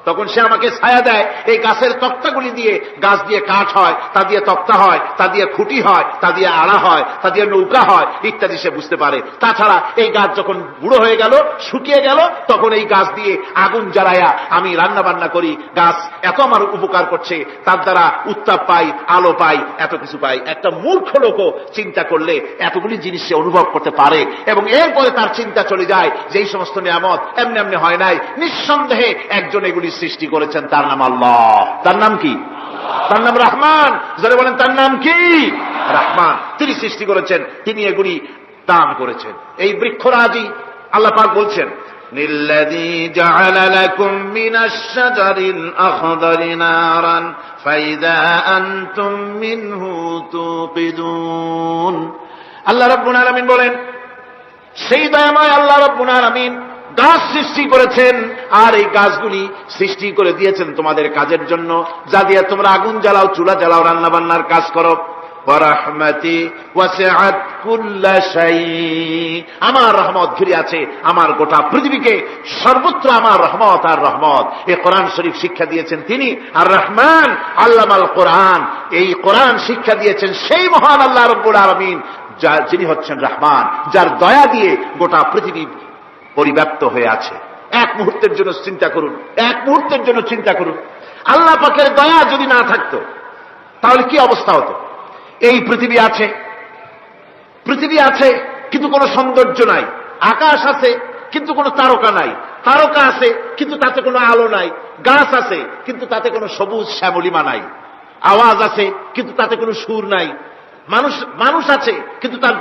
S1: তখন সে আমাকে ছায়া দেয়। এই গাছের তক্তাগুলি দিয়ে, গাছ দিয়ে কাঠ হয়, তা দিয়ে তক্তা হয়, তা দিয়ে খুঁটি হয়, তা দিয়ে আড়া হয়, তা দিয়ে নৌকা হয় ইত্যাদি সে বুঝতে পারে। তাছাড়া এই গাছ যখন বুড়ো হয়ে গেল, শুকিয়ে গেল, তখন এই গাছ দিয়ে আগুন জ্বালায়া আমি রান্না বান্না করি। গাছ এত আমার উপকার করছে, তার দ্বারা উত্তাপ পাই, আলো পাই, এত কিছু পাই। একটা মূর্খ লোকও চিন্তা করলে এতগুলি জিনিস সে অনুভব করতে পারে এবং এরপরে তার চিন্তা চলে যায় যে এই সমস্ত নিয়ামত এমনি এমনি হয় নাই, নিঃসন্দেহে একজন এগুলি সৃষ্টি করেছেন, তার নাম আল্লাহ। তার নাম কি? তার নাম রহমান। যারা বলেন তার নাম কি? রহমান। তিনি সৃষ্টি করেছেন, তিনি এগুলি দান করেছেন। এই বৃক্ষরাজি আল্লাহ পাক বলছেন, নিল্লাযী জাআলা লাকুম মিনাশ শাজারিল আখদারি নারান ফাইযা আনতুম মিনহু তুকিদুন। আল্লাহ রাব্বুল আলামিন বলেন, সেই দয়াময় আল্লাহ রাব্বুল আলামিন গাছ সৃষ্টি করেছেন, আর এই গাছগুলি সৃষ্টি করে দিয়েছেন তোমাদের কাজের জন্য, যা দিয়ে তোমরা আগুন জ্বালাও, চুলা জ্বালাও, রান্না বান্নার কাজ করো। ওয়া রাহমাতি ওয়াসিআত কুল্লা শাই। আমার রহমত ঘিরে আছে আমার গোটা পৃথিবীকে, সর্বত্র আমার রহমত আর রহমত। এই কোরআন শরীফ শিক্ষা দিয়েছেন তিনি, আর রহমান আল্লামাল কোরআন। এই কোরআন শিক্ষা দিয়েছেন সেই মহান আল্লাহ রাব্বুল আলামিন, যিনি হচ্ছেন রহমান, যার দয়া দিয়ে গোটা পৃথিবী পরিব্যাপ্ত হয়ে আছে। এক মুহূর্তের জন্য চিন্তা করুন, এক মুহূর্তের জন্য চিন্তা করুন, আল্লাহ পাকের দয়া যদি না থাকতো তাহলে কি অবস্থা হতো? এই পৃথিবী আছে, পৃথিবী আছে কিন্তু কোনো সৌন্দর্য নাই, আকাশ আছে কিন্তু কোনো তারকা নাই, তারকা আছে কিন্তু তাতে কোনো আলো নাই, গাছ আছে কিন্তু তাতে কোনো সবুজ শ্যামলিমা নাই, আওয়াজ আছে কিন্তু তাতে কোনো সুর নাই, মানুষ আছে কিন্তু তার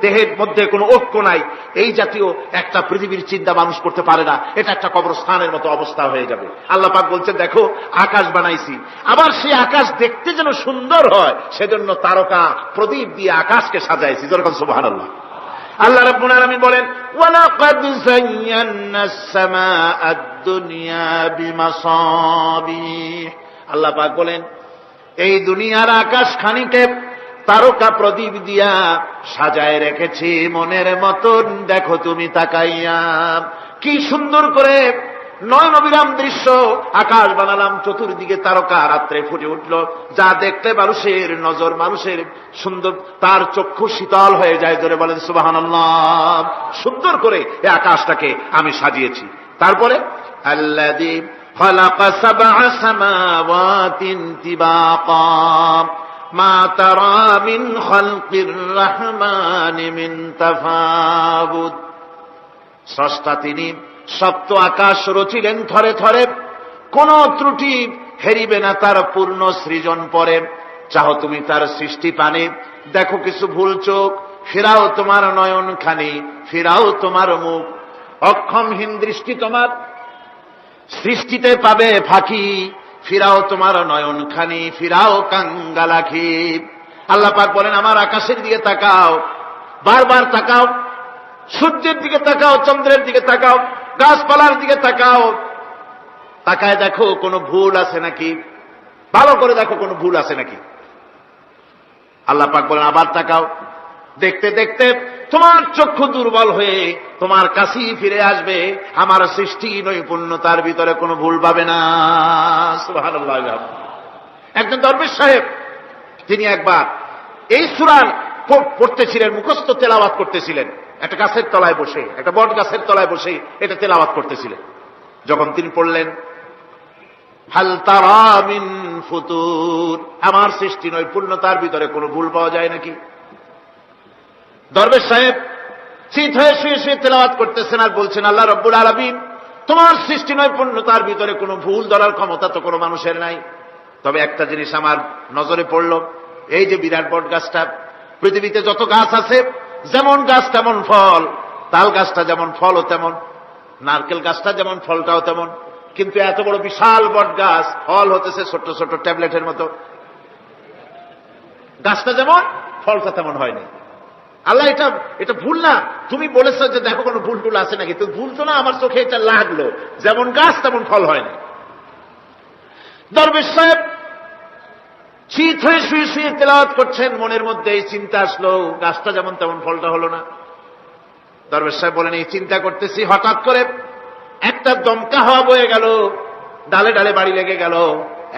S1: দেহের মধ্যে কোনো ঐক্য নাই। এই জাতীয় একটা পৃথিবীর চিন্তা মানুষ করতে পারে না। এটা একটা কবরস্থানের মতো অবস্থা হয়ে যাবে। আল্লাহ পাক বলছেন, দেখো আকাশ বানাইছি, আবার সেই আকাশ দেখতে যেন সুন্দর হয় সেজন্য তারকা প্রদীপ দিয়ে আকাশকে সাজাইছি। যেরকম সুবহানাল্লাহ। আল্লাহ রাব্বুল আলামিন বলেন, ওয়ালাকাদ যায়্যানাস সামাআদ দুনিয়া বিমাসাবিহ। আল্লাহ পাক বলেন, এই দুনিয়ার আকাশ খানিকে তারকা প্রদীপ দিয়া সাজায় রেখেছি মনের মতন। দেখো তুমি তাকাইয়া, কি সুন্দর করে নয়নবিরাম দৃশ্য আকাশ বানালাম, চতুর্দিকে তারকা রাত্রে ফুটে উঠল, যা দেখতে মানুষের নজর, মানুষের সুন্দর, তার চক্ষু শীতল হয়ে যায়। ধরে বলেন সুবহানাল্লাহ। সুন্দর করে এই আকাশটাকে আমি সাজিয়েছি। তারপরে আল্লাযী খালাকা সাবআ সামাওয়াতিন তিবাকা, মা তারা মিন খালকির রহমানি মিন তাফাবুদ। স্রষ্টা তিনি, সপ্ত আকাশ রচিলেন থরে থরে, কোন ত্রুটি হেরিবে না তার পূর্ণ সৃজন পরে। চাহো তুমি তার সৃষ্টি পানে, দেখো কিছু ভুল চোখ, ফিরাও তোমার নয়ন খানি, ফিরাও তোমার মুখ। অক্ষমহীন দৃষ্টি তোমার সৃষ্টিতে পাবে ফাঁকি, ফিরাও তোমার নয়ন খানি, ফিরাও কাঙ্গালাখি। আল্লাহ পাক বলেন, আমার আকাশের দিকে তাকাও, বারবার তাকাও, সূর্যের দিকে তাকাও, চন্দ্রের দিকে তাকাও, গাছপালার দিকে তাকাও, তাকায় দেখো কোনো ভুল আছে নাকি, ভালো করে দেখো কোনো ভুল আছে নাকি। আল্লাহ পাক বলেন, আবার তাকাও। দেখতে দেখতে তোমার চক্ষু দুর্বল হয়ে তোমার কাছেই ফিরে আসবে, আমার সৃষ্টি নৈপুণ্যতার ভিতরে কোনো ভুল পাবে না। সুবহানাল্লাহ। একজন দরবেশ সাহেব, তিনি একবার এই সূরা পড়তেছিলেন, মুখস্থ তেলাওয়াত করতেছিলেন, একটা গাছের তলায় বসে, একটা বট গাছের তলায় বসে এটা তেলাওয়াত করতেছিলেন। যখন তিনি পড়লেন, হাল তারা মিন ফুতুর, আমার সৃষ্টি নৈপুণ্যতার ভিতরে কোনো ভুল পাওয়া যায় নাকি। দরবেশ সাহেব চিত হয়ে শুয়ে শুয়ে তেলাওয়াত করতেছেন আর বলছেন, আল্লাহ রব্বুল আলামিন, তোমার সৃষ্টি নৈপুণ্যতার ভিতরে কোনো ভুল ধরার ক্ষমতা তো কোনো মানুষের নাই। তবে একটা জিনিস আমার নজরে পড়ল, এই যে বিরাট বট গাছটা, পৃথিবীতে যত গাছ আছে, যেমন গাছ তেমন ফল, তাল গাছটা যেমন ফলও তেমন, নারকেল গাছটা যেমন ফলটাও তেমন, কিন্তু এত বড় বিশাল বট গাছ ফল হতেছে ছোট্ট ছোট্ট ট্যাবলেটের মতো। গাছটা যেমন ফলটা তেমন হয়নি। আল্লাহ এটা ভুল না, তুমি বলেছো যে দেখো কোনো ভুল টুল আছে নাকি, তো ভুল তো না, আমার চোখে এটা লাগলো, যেমন গাছ তেমন ফল হয়নি। দরবেশ সাহেব চিত হয়ে শুয়ে শুয়ে তেলাওয়াত করছেন, মনের মধ্যে এই চিন্তা আসলো, গাছটা যেমন তেমন ফলটা হলো না। দরবেশ সাহেব বলেন, এই চিন্তা করতেছি, হঠাৎ করে একটা দমকা হাওয়া বয়ে গেল, ডালে ডালে বাড়ি লেগে গেল,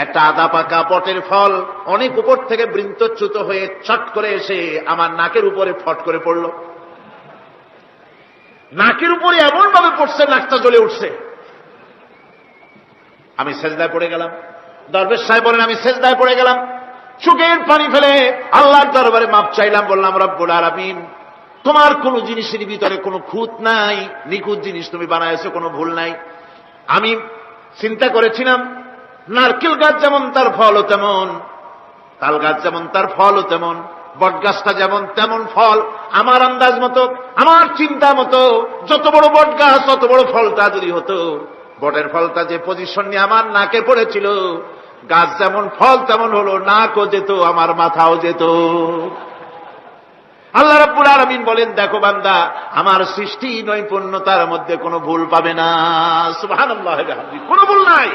S1: একটা আদা পাকা পটের ফল অনেক উপর থেকে বৃন্তচ্যুত হয়ে চট করে এসে আমার নাকের উপরে ফট করে পড়ল। নাকের উপরে এমন ভাবে পড়ছে, নাকটা জ্বলে উঠছে। আমি সেজদায় পড়ে গেলাম। দরবেশ সাহেব বলেন, আমি সেজদায় পড়ে গেলাম, চোখের পানি ফেলে আল্লাহর দরবারে মাপ চাইলাম, বললাম, রব্বুল আলামিন, তোমার কোন জিনিসের ভিতরে কোনো খুঁত নাই, নিখুঁত জিনিস তুমি বানাইছো, কোনো ভুল নাই। আমি চিন্তা করেছিলাম নারকেল গাছ যেমন তার ফলও তেমন, তাল গাছ যেমন তার ফলও তেমন, বট গাছটা যেমন তেমন ফল। আমার আন্দাজ মতো, আমার চিন্তা মতো, যত বড় বট গাছ তত বড় ফলটা যদি হতো, বটের ফলটা যে পজিশন নিয়ে আমার নাকে পড়েছিল, গাছ যেমন ফল তেমন হলো, নাকও যেত, আমার মাথাও যেত। আল্লাহ রাব্বুল আলামিন বলেন, দেখো বান্দা, আমার সৃষ্টি নৈপুণ্যতার মধ্যে কোনো ভুল পাবে না। সুবহানাল্লাহ, কোনো ভুল নাই,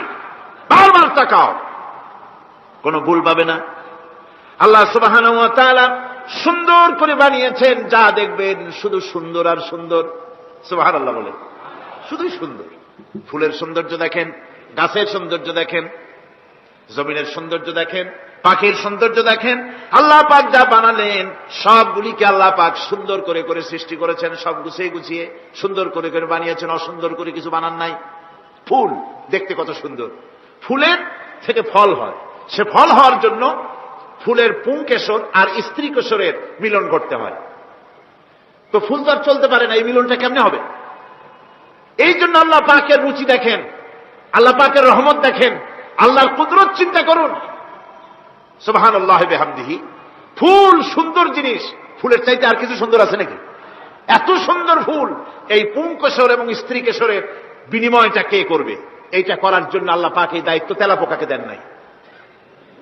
S1: বারবার তাকাও, কোনো ভুল পাবে না। আল্লাহ সুবহানাহু ওয়া তাআলা সুন্দর করে বানিয়েছেন, যা দেখবেন শুধু সুন্দর আর সুন্দর। সুবহানাল্লাহ বলেন, শুধুই সুন্দর। ফুলের সৌন্দর্য দেখেন, গাছের সৌন্দর্য দেখেন, জমিনের সৌন্দর্য দেখেন, পাখির সৌন্দর্য দেখেন। আল্লাহ পাক যা বানালেন সবগুলিকে আল্লাহ পাক সুন্দর করে করে সৃষ্টি করেছেন, সব গুছিয়ে গুছিয়ে সুন্দর করে করে বানিয়েছেন, অসুন্দর করে কিছু বানান নাই। ফুল দেখতে কত সুন্দর, ফুলের থেকে ফল হয়, সে ফল হওয়ার জন্য ফুলের পুংকেশর আর স্ত্রী কেশরের মিলন ঘটতে হয়। তো ফুল তো আর চলতে পারে না, এই মিলনটা কেমনে হবে? এই জন্য আল্লাহ পাকের রুচি দেখেন, আল্লাহ পাকের রহমত দেখেন, আল্লাহর কুদরত চিন্তা করুন। সুবহানাল্লাহ বিহামদিহি। ফুল সুন্দর জিনিস, ফুলের চাইতে আর কিছু সুন্দর আছে নাকি? এত সুন্দর ফুল, এই পুংকেশর এবং স্ত্রী কেশরের বিনিময়টা কে করবে? এইটা করার জন্য আল্লাহ পাক এই দায়িত্ব তেলা পোকাকে দেন নাই,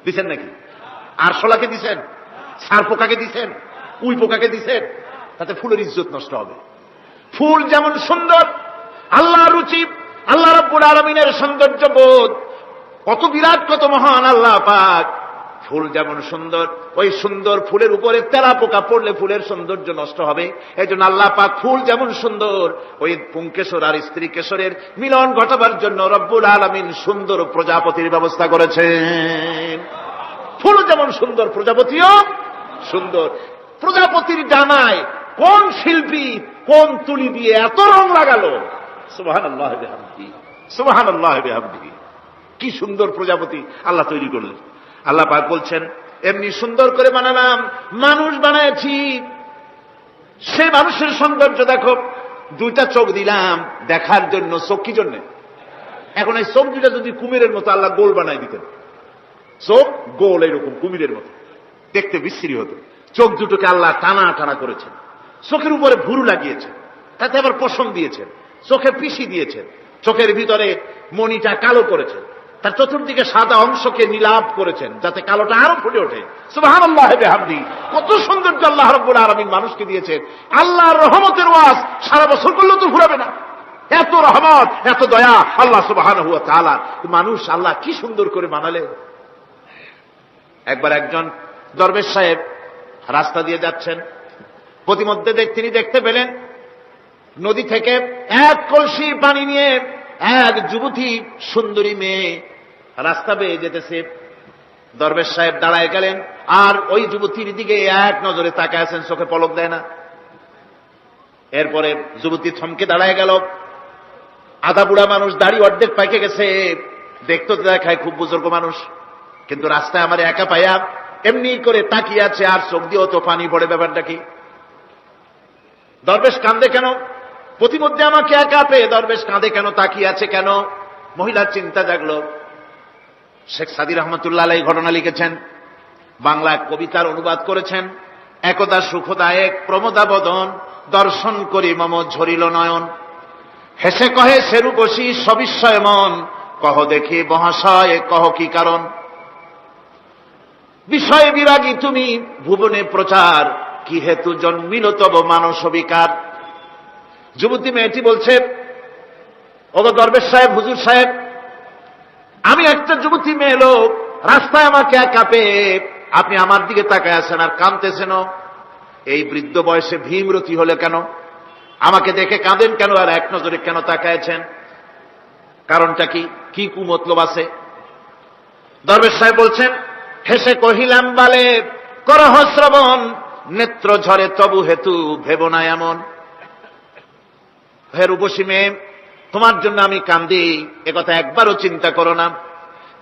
S1: দিচ্ছেন নাকি? আরশোলাকে দিচ্ছেন, সার পোকাকে দিচ্ছেন, উই পোকাকে দিচ্ছেন, তাতে ফুলের ইজ্জত নষ্ট হবে। ফুল যেমন সুন্দর, আল্লাহর রুচি, আল্লাহ রাব্বুল আলামিনের সৌন্দর্য বোধ কত বিরাট, কত মহান আল্লাহ পাক। ফুল যেমন সুন্দর, ওই সুন্দর ফুলের উপরে তেলা পোকা পড়লে ফুলের সৌন্দর্য নষ্ট হবে। এই জন্য আল্লাহ পাক ফুল যেমন সুন্দর, ওই পুংকেশর আর স্ত্রী কেশরের মিলন ঘটাবার জন্য রব্বুল আলামিন সুন্দর প্রজাপতির ব্যবস্থা করেছেন। ফুল যেমন সুন্দর, প্রজাপতিও সুন্দর। প্রজাপতির ডানায় কোন শিল্পী কোন তুলি দিয়ে এত রং লাগালো! সুবহানাল্লাহ বিহামদিহি, সুবহানাল্লাহ বিহামদিহি। কি সুন্দর প্রজাপতি আল্লাহ তৈরি করলেন। আল্লাহ পাক বলছেন, এমনি সুন্দর করে বানালাম, মানুষ বানাইছি, সে মানুষের সৌন্দর্য দেখো। দুইটা চোখ দিলাম দেখার জন্য, চোখ কি জন্য? এখন এই চোখ দুইটা যদি কুমিরের মতো আল্লাহ গোল বানাই দিতেন, চোখ গোল এরকম কুমিরের মতো, দেখতে বিশ্রী হতো। চোখ দুটোকে আল্লাহ টানা টানা করেছেন, চোখের উপরে ভুরু লাগিয়েছেন, তাতে আবার পশম দিয়েছেন, চোখে পিসি দিয়েছেন, চোখের ভিতরে মণিটা কালো করেছেন, তার চতুর্দিকে সাদা অংশকে নীলাভ করেছেন যাতে কালোটা আরো ফুটে ওঠে। সুবহানাল্লাহ বিহামদি, কত সৌন্দর্য আল্লাহ রাব্বুল আলামিন মানুষকে দিয়েছেন। আল্লাহর রহমতের ওয়াজ সারা বছর করলেও তো ফুরাবে না, এত রহমত, এত দয়া আল্লাহ সুবহানাহু ওয়া তাআলা। মানুষ আল্লাহ কি সুন্দর করে বানালেন। একবার একজন দরবেশ সাহেব রাস্তা দিয়ে যাচ্ছেন, প্রতিমধ্যে তিনি দেখতে পেলেন নদী থেকে এক কলসি পানি নিয়ে এক যুবতী সুন্দরী মেয়ে রাস্তা বেয়ে যেতেছে। দরবেশ সাহেব দাঁড়ায় গেলেন আর ওই যুবতীর দিকে এক নজরে তাকায় আছেন, চোখে পলক দেয় না। এরপরে যুবতী থমকে দাঁড়ায় গেল। আধা বুড়া মানুষ, দাড়ি অর্ধেক পাইকে গেছে, দেখতে দেখায় খুব বুজুর্গ মানুষ, কিন্তু রাস্তায় আমার একা পাইয়া এমনি করে তাকিয়ে আছে আর চোখ দিয়েও তো পানি পড়ে। ব্যাপারটা কি? দরবেশ কাঁদে কেন? প্রতিমধ্যে আমাকে একা পেয়ে দরবেশ কাঁদে কেন, তাকিয়ে আছে কেন? মহিলার চিন্তা জাগলো। শেখ সাদী রহমতুল্লাহ আলাইহি ঘটনা লিখেছেন, বাংলায় কবিতার অনুবাদ করেছেন। একদা সুখদায়ক প্রমোদাবদন, দর্শন করি মম ঝরিল নয়ন। হেসে কহে সেরূপসী সবিস্ময় মন, কহ দেখি মহাশয় কহ কি কারণ। বিষয় বিরাগী তুমি ভুবনে প্রচার, কি হেতু জন্মিল তব মানস বিকার। যুবতী মেয়েটি বলছে, ওগো দরবেশ সাহেব, হুজুর সাহেব, আমি একটা যুবতী মেয়ে লোক, রাস্তায় আমাকে একা পেয়ে আপনি আমার দিকে তাকায় আছেন আর কাঁদতেছেন। এই বৃদ্ধ বয়সে ভীমরতি হলে কেন? আমাকে দেখে কাঁদেন কেন আর এক নজরে কেন তাকায়ছেন? কারণটা কি? কি কুমতলব আছে? দরবেশ সাহেব বলছেন, হেসে কহিলাম বালে করহ শ্রবণ, নেত্র ঝরে তবু হেতু ভেব না এমন। হে রূপসী মেয়ে, তোমার জন্য আমি কান্দি, একথা একবারও চিন্তা করো না।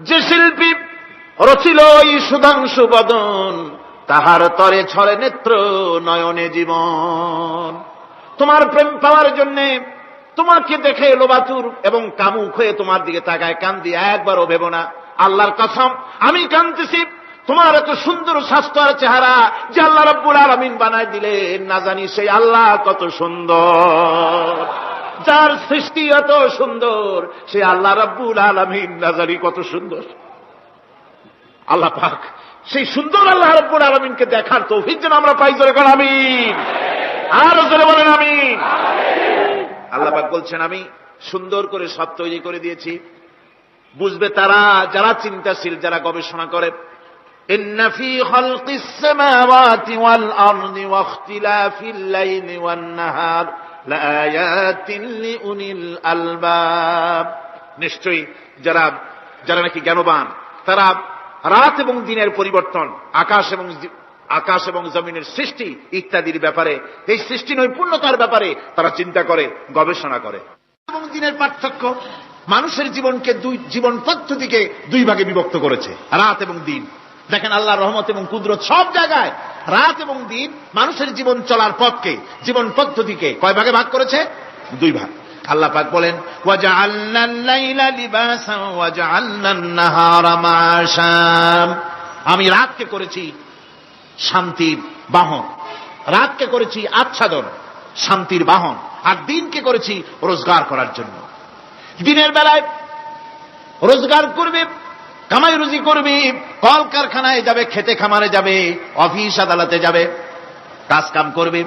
S1: যে শিল্পী রচিল এই সুধাংশু বদন, তাহার তরে ছড়ে নেত্র নয়নে জীবন। তোমার প্রেম পাওয়ার জন্য তোমাকে দেখে লোবাতুর এবং কামুক হয়ে তোমার দিকে তাকায় কান্দি, একবারও ভেব না। আল্লাহর কসম আমি কাঁদতেছি, তোমার এত সুন্দর স্বাস্থ্য আর চেহারা যে আল্লাহ রাব্বুল আলামিন বানায় দিলেন, না জানি সেই আল্লাহ কত সুন্দর। যার সৃষ্টি এত সুন্দর সেই আল্লাহ রাব্বুল আলামিন না জানি কত সুন্দর। আল্লাহ পাক সেই সুন্দর আল্লাহ রাব্বুল আলামিনকে দেখার তৌফিক যেন আমরা পাই। জোরে বলেন আমিন, আরো জোরে বলেন আমিন। আল্লাহ পাক বলছেন, আমি সুন্দর করে সব তৈরি করে দিয়েছি। বুঝবে তারা যারা চিন্তাশীল, যারা গবেষণা করে। ইন্না ফী খালকিস সামাওয়াতি ওয়াল আরদি ওয়া ইখতিলাফিল লাইলি ওয়ান নাহার লাআয়াতিন লিউলিল আলবাব। নিশ্চয়ই যারা নাকি জ্ঞানবান, তারা রাত এবং দিনের পরিবর্তন, আকাশ এবং জমিনের সৃষ্টি ইত্যাদির ব্যাপারে, এই সৃষ্টি নৈপুণ্যতার ব্যাপারে তারা চিন্তা করে, গবেষণা করে। এবং দিনের পার্থক্য, মানুষের জীবনকে জীবন পদ্ধতিকে দুই ভাগে বিভক্ত করেছে, রাত এবং দিন। দেখেন আল্লাহর রহমত এবং কুদরত সব জায়গায় রাত এবং দিন মানুষের জীবন চলার পথকে, জীবন পদ্ধতিকে কয় ভাগে ভাগ করেছে? দুই ভাগ। আল্লাহ পাক বলেন, ওয়াজআলনাল লাইলা লিবাসান ওয়াজআলনান নাহারা মাআশা। আমি রাতকে করেছি শান্তির বাহন, রাতকে করেছি আচ্ছাদন, শান্তির বাহন, আর দিনকে করেছি রোজগার করার জন্য। দিনের বেলায় রোজগার করবে, কামাই রুজি করবে, কল কারখানায় যাবে, খেতে খামারে যাবে, অফিস আদালতে যাবে, কাজ কাম করবে।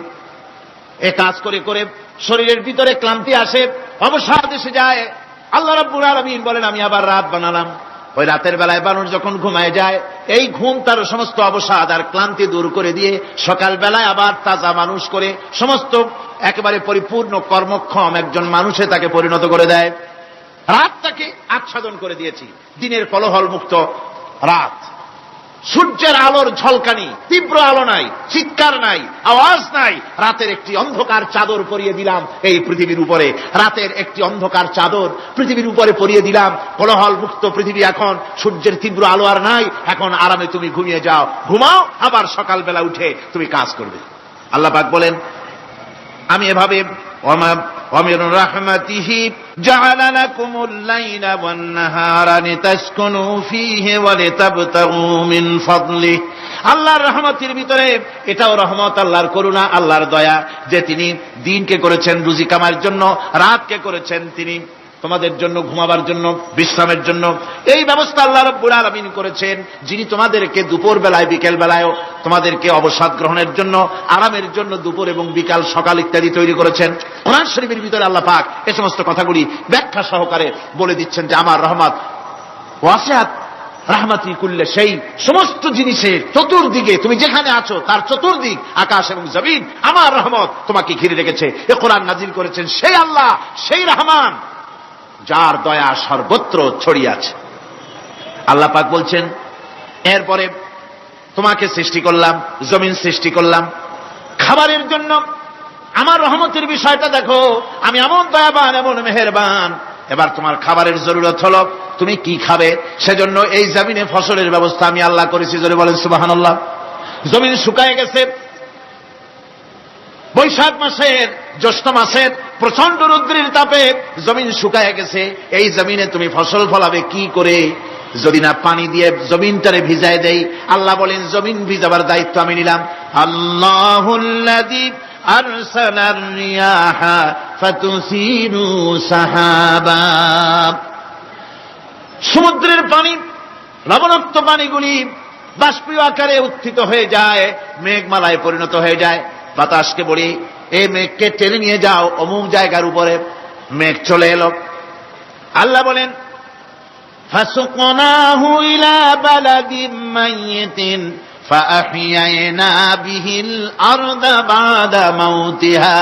S1: এ কাজ করে করে শরীরের ভিতরে ক্লান্তি আসে, অবসাদ এসে যায়। আল্লাহ রাব্বুল আলামিন বলেন, আমি আবার রাত বানালাম। ওই রাতের বেলায় মানুষ যখন ঘুমায় যায়, এই ঘুম তার সমস্ত অবসাদ আর ক্লান্তি দূর করে দিয়ে সকাল বেলায় আবার তাজা মানুষ করে সমস্ত একেবারে পরিপূর্ণ কর্মক্ষম একজন মানুষে তাকে পরিণত করে দেয়। রাতটাকে আচ্ছাদন করে দিয়েছি, দিনের কোলাহল মুক্ত রাত। সূর্যের আলোর ঝলকানি, তীব্র আলো নাই, চিৎকার নাই, আওয়াজ নাই। রাতের একটি অন্ধকার চাদর পরিয়ে দিলাম এই পৃথিবীর উপরে, রাতের একটি অন্ধকার চাদর পৃথিবীর উপরে পরিয়ে দিলাম। কোলাহল মুক্ত পৃথিবী, এখন সূর্যের তীব্র আলো আর নাই, এখন আরামে তুমি ঘুমিয়ে যাও, ঘুমাও, আবার সকালবেলা উঠে তুমি কাজ করবে। আল্লাহ পাক বলেন, আমি এভাবে ومن رحمته جعل لكم الليل والنهار لتسكنوا فيه ولتبتغوا من فضله। আল্লাহর রহমতের ভিতরে এটাও রহমত, আল্লাহর করুণা, আল্লাহর দয়া যে তিনি দিনকে করেছেন রুজি কামার জন্য, রাতকে করেছেন তিনি তোমাদের জন্য ঘুমাবার জন্য, বিশ্রামের জন্য। এই ব্যবস্থা আল্লাহ রাব্বুল আলামিন করেছেন, যিনি তোমাদেরকে দুপুর বেলায় বিকেল বেলায়ও তোমাদেরকে অবসাদ গ্রহণের জন্য, আরামের জন্য দুপুর এবং বিকাল সকাল ইত্যাদি তৈরি করেছেন। কোরআন শরীফের ভিতরে আল্লাহ পাক এই সমস্ত কথাগুলি ব্যাখ্যা সহকারে বলে দিচ্ছেন যে আমার রহমত ওয়াসিআত রাহমাতি কুল্লে, সেই সমস্ত জিনিসের চতুর্দিকে, তুমি যেখানে আছো তার চতুর্দিক, আকাশ এবং জমিন, আমার রহমত তোমাকে ঘিরে রেখেছে। এ কোরআন নাজিল করেছেন সেই আল্লাহ, সেই রহমান, যার দয়া সর্বত্র ছড়িয়ে আছে। আল্লাহ পাক বলছেন, এরপরে তোমাকে সৃষ্টি করলাম, জমিন সৃষ্টি করলাম খাবারের জন্য। আমার রহমতের বিষয়টা দেখো, আমি এমন দয়াবান, এমন মেহেরবান। এবার তোমার খাবারের জরুরত হলো তুমি কি খাবে, সেজন্য এই জমিনে ফসলের ব্যবস্থা আমি আল্লাহ করেছি। জোরে বলেন সুবহানাল্লাহ। জমিন শুকায় গেছে, বৈশাখ মাসের, জ্যৈষ্ঠ মাসের প্রচন্ড রৌদ্রের তাপে জমিন শুকায় গেছে। এই জমিনে তুমি ফসল ফলাবে কি করে, যদি না পানি দিয়ে জমিনটারে ভিজায় দেই। আল্লাহ বলেন, জমিন ভিজাবার দায়িত্ব আমি নিলাম। আল্লাহুল্লাযী আরসালার রিয়াহা ফাতুসিরু সাহাবা। সমুদ্রের পানি, লবণাক্ত পানিগুলি বাষ্পীয় আকারে উত্থিত হয়ে যায়, মেঘমালায় পরিণত হয়ে যায়। বাতাসকে বলি, এই মেঘকে টেনে নিয়ে যাও অমুক জায়গার উপরে। মেঘ চলে এলো। আল্লাহ বলেন, ফাসুকনাহু ইলা বালাদিম মাইয়িতিন ফাআহইয়ানা বিহিল আরদা বাদা মাউতিহা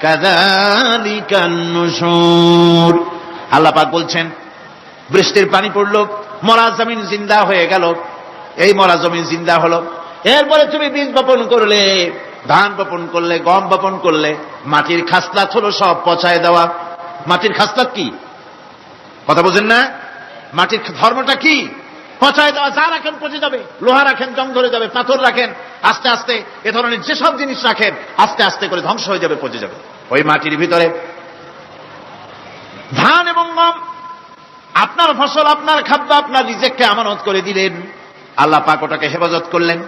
S1: কাযালিকান নুশুর। আল্লাহ পাক বলছেন, বৃষ্টির পানি পড়লো, মরা জমিন জিন্দা হয়ে গেল। এই মরা জমিন জিন্দা হলো। এরপরে তুমি বীজ বপন করলে, ধান বপন করলে, গম বপন করলে, মাটির খাসলাত হলো সব পচায় দেওয়া। মাটির খাসলাত কি কথা বোঝেন না? মাটির ধর্মটা কি? পচায় দেওয়া। যা রাখেন পচে যাবে, লোহা রাখেন জং ধরে যাবে, পাথর রাখেন আস্তে আস্তে, এ ধরনের যেসব জিনিস রাখেন আস্তে আস্তে করে ধ্বংস হয়ে যাবে, পচে যাবে। ওই মাটির ভিতরে ধান এবং গম, আপনার ফসল, আপনার খাদ্য, আপনার রিজিককে আমানত করে দিলেন। আল্লাহ পাক ওটাকে হেফাজত করলেন।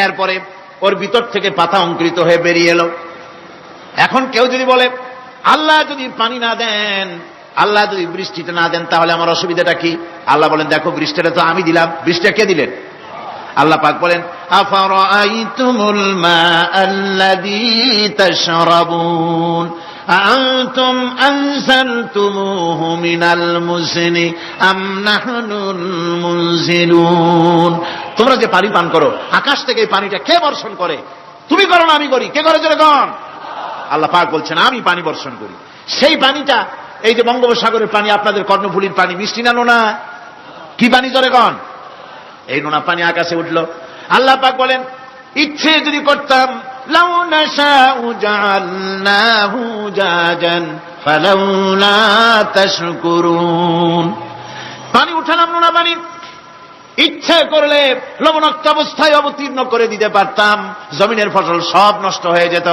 S1: এরপরে ওর ভিতর থেকে পাতা অঙ্কুরিত হয়ে বেরিয়ে এলো। এখন কেউ যদি বলে, আল্লাহ যদি পানি না দেন, আল্লাহ যদি বৃষ্টিটা না দেন, তাহলে আমার অসুবিধাটা কি? আল্লাহ বলেন, দেখো বৃষ্টিটা তো আমি দিলাম। বৃষ্টিটা কে দিলেন? আল্লাহ পাক বলেন, আফারাআইতুমুল মাআল্লাযী তাশরাবুন আনতুম আনজালতুমুহু মিনাল মুজনি আম নাহনুল মুনজিলুন। তোমরা যে পানি পান করো, আকাশ থেকে এই পানিটা কে বর্ষণ করে? তুমি করো না আমি করি? কে করে জনগণ? আল্লাহ পাক বলছেন, আমি পানি বর্ষণ করি। সেই পানিটা, এই যে বঙ্গোপসাগরের পানি, আপনাদের কর্ণফুলীর পানি, মিষ্টি না নোনা? কি পানি জনগণ? এই নোনা পানি আকাশে উঠলো। আল্লাহ পাক বলেন, ইচ্ছে যদি করতাম, লাউ নাশাউ জাআলনাহু জাজান ফালাউলা তাশকুরুন। পানি উঠালাম, নোনা পানি, ইচ্ছে করলে লবণাক্ত অবস্থায় অবতীর্ণ করে দিতে পারতাম, জমিনের ফসল সব নষ্ট হয়ে যেত।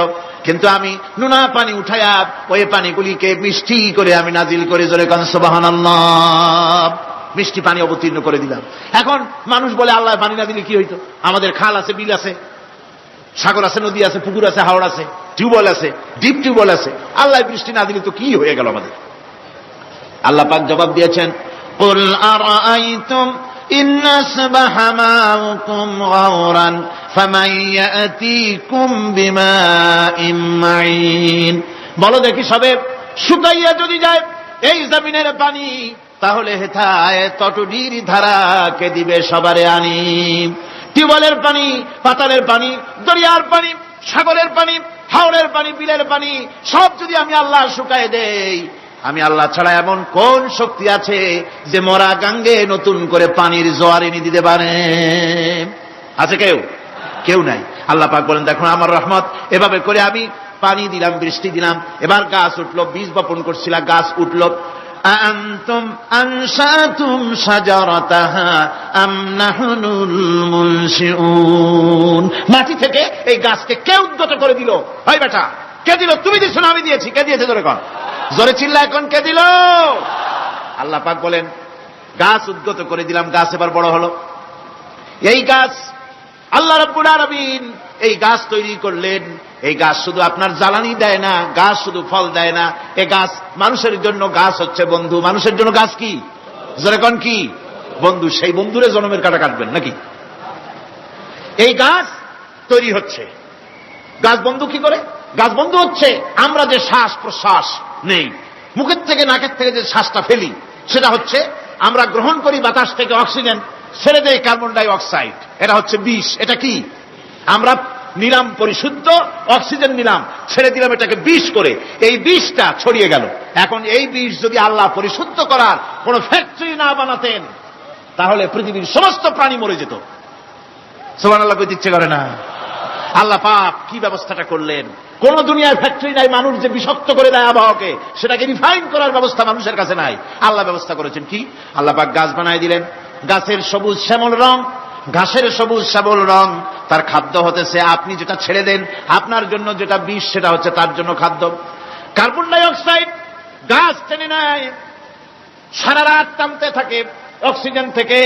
S1: কিন্তু আমি নোনা পানি উঠায়া ওই পানিগুলিকে মিষ্টি করে আমি নাজিল করে, জোরে কান সুবহানাল্লাহ, মিষ্টি পানি অবতীর্ণ করে দিলাম। এখন মানুষ বলে, আল্লাহ পানি না দিলে কি হইতো? আমাদের খাল আছে, বিল আছে, সাগর আছে, নদী আছে, পুকুর আছে, হাওড় আছে, টিউবওয়েল আছে, ডিপ টিউবওয়েল আছে। আল্লাহ বৃষ্টি না দিলে তো কি হয়ে গেল আমাদের? আল্লাহ পাক জবাব দিয়েছেন, কুল আরাআইতুম ইন আসবাহা মাউকুম গাওরান ফামান ইয়াতিকুম বিমাইন মাইন। বলো দেখি, সবে শুকাইয়া যদি যায় এই জমিনের পানি, তাহলে হেথায় তটডির ধারাকে দিবে সবারে আনি। টিউবওয়েলের পানি, পাতালের পানি, দরিয়ার পানি, সাগরের পানি, হাওড়ের পানি, বিলের পানি, সব যদি আমি আল্লাহ শুকায় দেই, আমি আল্লাহ ছাড়া এমন কোন শক্তি আছে যে মরা গাঙ্গে নতুন করে পানির জোয়ার এনে দিতে পারে? আছে কেউ? কেউ নাই। আল্লাহ পাক বলেন, দেখো আমার রহমত, এভাবে করে আমি পানি দিলাম, বৃষ্টি দিলাম, এবার গাছ উঠলো, বীজ বপন করছিলাম, গাছ উঠলো। আনতুম আনশাতুম শাজারাতাহা আম নাহনুল মুনশিউন। মাটি থেকে এই গাছকে কে উদ্গত করে দিল? হয় বেটা, কে দিল? তুমি দিছো না আমি দিয়েছি? কে দিয়েছে? জোরে কর, জোরে চিল্লা এখন, কে দিল? আল্লাহ পাক বলেন, গাছ উদ্গত করে দিলাম, গাছ এবার বড় হলো। এই গাছ আল্লাহ রাব্বুল আলামিন এই গাছ তৈরি করলেন। এই গাছ শুধু আপনার জ্বালানি দেয় না, গাছ শুধু ফল দেয় না, এই গাছ মানুষের জন্য, গাছ হচ্ছে বন্ধু। মানুষের জন্য গাছ কি? যেরকম কি বন্ধু। সেই বন্ধুরে জন্মের কাটা কাটবেন নাকি? এই গাছ তৈরি হচ্ছে। গাছ বন্ধু কি করে? গাছ বন্ধু হচ্ছে আমরা যে শ্বাস প্রশ্বাস নেই, মুখের থেকে নাকের থেকে যে শ্বাসটা ফেলি, সেটা হচ্ছে আমরা গ্রহণ করি বাতাস থেকে অক্সিজেন, ছেড়ে দেয় কার্বন ডাই অক্সাইড। এটা হচ্ছে বিষ। এটা কি? আমরা নিলাম পরিশুদ্ধ অক্সিজেন, নিলাম, ছেড়ে দিলাম এটাকে বিষ করে, এই বিষটা ছড়িয়ে গেল। এখন এই বিষ যদি আল্লাহ পরিশুদ্ধ করার কোন ফ্যাক্টরি না বানাতেন, তাহলে পৃথিবীর সমস্ত প্রাণী মরে যেত। সুবহানাল্লাহ কইতে ইচ্ছে করে না? আল্লাহ পাক কি ব্যবস্থাটা করলেন! কোন দুনিয়ার ফ্যাক্টরি নাই মানুষ যে বিষাক্ত করে দেয় আবহাওয়াকে, সেটাকে রিফাইন করার ব্যবস্থা মানুষের কাছে নাই। আল্লাহ ব্যবস্থা করেছেন কি? আল্লাহ পাক গাছ বানায় দিলেন। গাছের সবুজ শ্যামল রং, ঘাসের সবুজ শ্যামল রং, তার খাদ্য হতেছে আপনি যেটা ছেড়ে দেন, আপনার জন্য যেটা বিষ, সেটা হচ্ছে তার জন্য খাদ্য। কার্বন ডাই অক্সাইড গাছ টেনে নেয়, সারা রাত টানতে থাকে অক্সিজেন থেকে,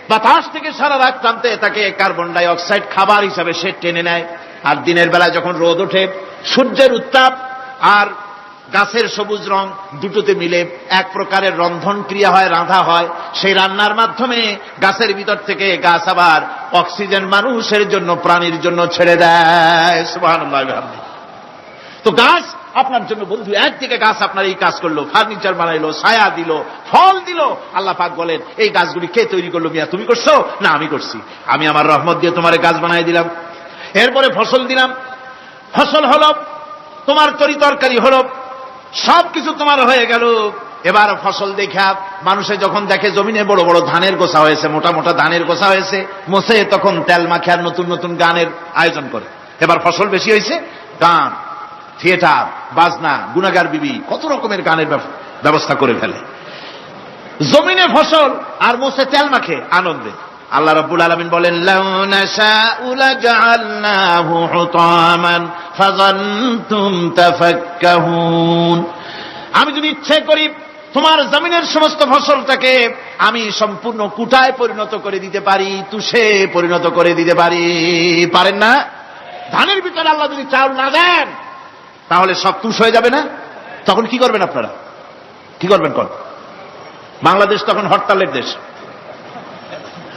S1: বাতাস থেকে সারা রাত টানতে থাকে। কার্বন ডাই অক্সাইড খাবার হিসাবে সে টেনে নেয়। আর দিনের বেলা যখন রোদ ওঠে, সূর্যের উত্তাপ আর গাছের সবুজ রং দুটোতে মিলে এক প্রকারের রন্ধন ক্রিয়া হয়, রাঁধা হয়। সেই রান্নার মাধ্যমে গাছের ভিতর থেকে গাছ আবার অক্সিজেন মানুষের জন্য, প্রাণীর জন্য ছেড়ে দেয়। সুবহানাল্লাহ। তো গাছ আপনার জন্য বন্ধু। একদিকে গাছ আপনার এই কাজ করলো, ফার্নিচার বানাইলো, ছায়া দিল, ফল দিল। আল্লাহ পাক বলেন, এই গাছগুলি কে তৈরি করলো? মিয়া তুমি করছো না আমি করছি। আমি আমার রহমত দিয়ে তোমার গাছ বানাই দিলাম। এরপরে ফসল দিলাম, ফসল হলো, তোমার তরি তরকারি হলো, সবকিছু তোমার হয়ে গেল। এবার ফসল দেখা মানুষে যখন দেখে জমিনে বড় বড় ধানের গোছা হয়েছে, মোটা মোটা ধানের গোছা হয়েছে, মোছে তখন তেল মাখে আর নতুন নতুন গানের আয়োজন করে। এবার ফসল বেশি হয়েছে, গান, থিয়েটার, বাজনা, গুনাগার বিবি, কত রকমের গানের ব্যবস্থা করে ফেলে। জমিনে ফসল আর মোছে তেল মাখে আনন্দে। আল্লাহ রাব্বুল আলামিন বলেন, লাউ নাশাউ লাজআলনাহু হুতামান ফাযান্তুম তাফাক্কাহুন। আমি যদি ইচ্ছে করি তোমার জমিনের সমস্ত ফসলটাকে আমি সম্পূর্ণ কুটায় পরিণত করে দিতে পারি, তুষে পরিণত করে দিতে পারি। পারেন না? ধানের ভিতরে আল্লাহ যদি চাউল না দেন, তাহলে সব তুষ হয়ে যাবে না? তখন কি করবেন আপনারা? কি করবেন? বাংলাদেশ তখন হরতালের দেশ।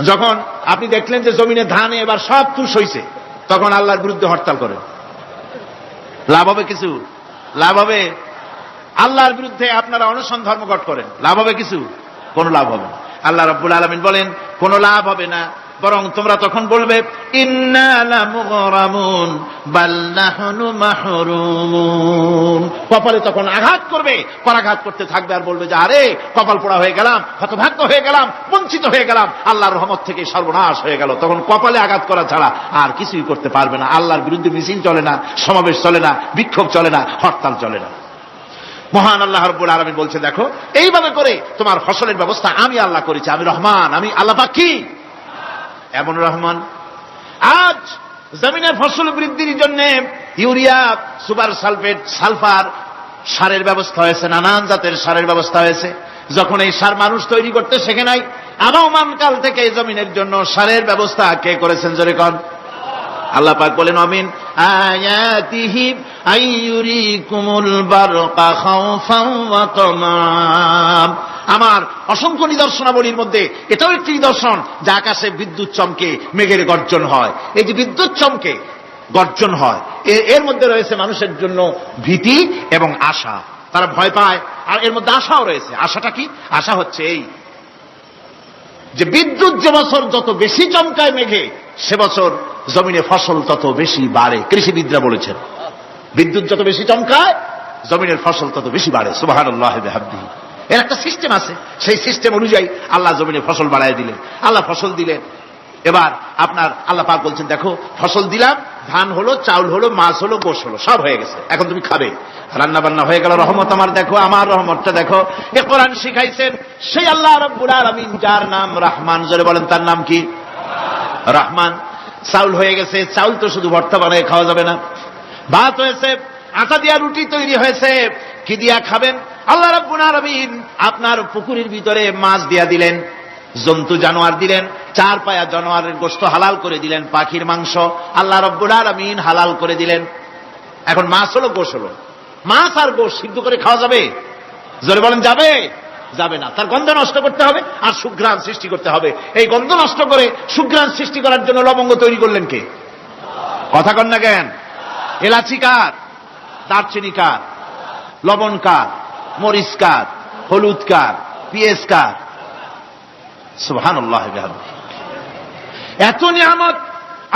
S1: যখন আপনি দেখলেন যে জমিনে ধানে এবার সব তুষ হয়েছে, তখন আল্লাহর বিরুদ্ধে হরতাল করেন। লাভ হবে কিছু? লাভ হবে? আল্লাহর বিরুদ্ধে আপনারা অনশন ধর্মঘট করেন, লাভ হবে কিছু? কোন লাভ হবে না। আল্লাহ রাব্বুল আলামিন বলেন, কোন লাভ হবে না, বরং তোমরা তখন বলবে, ইন্না লামুগরামুন বাল নাহনু মাহরুমুন। কপালে তখন আঘাত করবে, পরাঘাত করতে থাকবে আর বলবে যে আরে কপাল পোড়া হয়ে গেলাম, হতভাগ্য হয়ে গেলাম, বঞ্চিত হয়ে গেলাম, আল্লাহর রহমত থেকে সর্বনাশ হয়ে গেল। তখন কপালে আঘাত করা ছাড়া আর কিছুই করতে পারবে না। আল্লাহর বিরুদ্ধে মিছিল চলে না, সমাবেশ চলে না, বিক্ষোভ চলে না, হরতাল চলে না। মহান আল্লাহ রাব্বুল আলামিন বলছে, দেখো এইভাবে করে তোমার ফসলের ব্যবস্থা আমি আল্লাহ করেছি। আমি রহমান, আমি আল্লাহ পাক কি এমন রহমান। আজ জমিনের ফসল বৃদ্ধির জন্য ইউরিয়া, সুপার সালফেট, সালফার সারের ব্যবস্থা হয়েছে, নানান জাতের সারের ব্যবস্থা হয়েছে। যখন এই সার মানুষ তৈরি করতে শেখে নাই, আবহমান কাল থেকে এই জমিনের জন্য সারের ব্যবস্থা কে করেছেন? জোরে কোন? আল্লাহ পাক বলেন, আমিন আয়াতিহি আইয়ুরিকুমুল বারকা খাওফান ওয়া তামাম। আমার অসংখ্য নিদর্শনাবলীর মধ্যে এটাও একটি নিদর্শন যে আকাশে বিদ্যুৎ চমকে মেঘের গর্জন হয়। এই যে বিদ্যুৎ চমকে গর্জন হয়, এর মধ্যে রয়েছে মানুষের জন্য ভীতি এবং আশা। তারা ভয় পায়, আর এর মধ্যে আশাও রয়েছে। আশাটা কি? আশা হচ্ছে এই যে বিদ্যুৎ যে বছর যত বেশি চমকায় মেঘে, সে বছর জমিনে ফসল তত বেশি বাড়ে। কৃষিবিদরা বলেছেন, বিদ্যুৎ যত বেশি চমকায় জমিনের ফসল তত বেশি বাড়ে। সুবহানাল্লাহি ওয়া বিহামদিহি। এর একটা সিস্টেম আছে, সেই সিস্টেম অনুযায়ী আল্লাহ জমিনে ফসল বাড়ায় দিলেন। আল্লাহ ফসল দিলেন। এবার আপনার আল্লাহ পাক বলছেন, দেখো ফসল দিলাম, ধান হলো, চাউল হলো, মাছ হলো, গোশ হলো, সব হয়ে গেছে, এখন তুমি খাবে। রান্না বান্না হয়ে গেল, রহমত আমার দেখো, আমার রহমতটা দেখো। এ কোরআন শিখাইছেন সেই আল্লাহ রাব্বুল আলামিন, যার নাম রহমান। জোরে বলেন, তার নাম কি? রহমান। চাউল হয়ে গেছে, চাউল তো শুধু ভর্তা বানায় খাওয়া যাবে না, ভাত হয়েছে, আটা দিয়া রুটি তৈরি হয়েছে, কি দিয়া খাবেন? আল্লাহ রাব্বুল আলামিন আপনার পুকুরের ভিতরে মাছ দিয়া দিলেন, জন্তু জানোয়ার দিলেন, চার পায়া জানোয়ারের গোশত হালাল করে দিলেন, পাখির মাংস আল্লাহ রাব্বুল আলামিন হালাল করে দিলেন। এখন মাছ হলো, গোশ হলো, মাছ আর গোশ সিদ্ধ করে খাওয়া যাবে? জোরে বলেন, যাবে? যাবে না। তার গন্ধ নষ্ট করতে হবে আর সুঘ্রাণ সৃষ্টি করতে হবে। এই গন্ধ নষ্ট করে সুঘ্রাণ সৃষ্টি করার জন্য লবঙ্গ তৈরি করলেন কে? কথা কন না কেন? এলাচি কার? দারচিনি কার? লবণ কার? মরিচ কার? হলুদ কার? পেঁয়াজ কার? সুবহানাল্লাহি ওয়া বিহামদিহি। এত নিয়ামত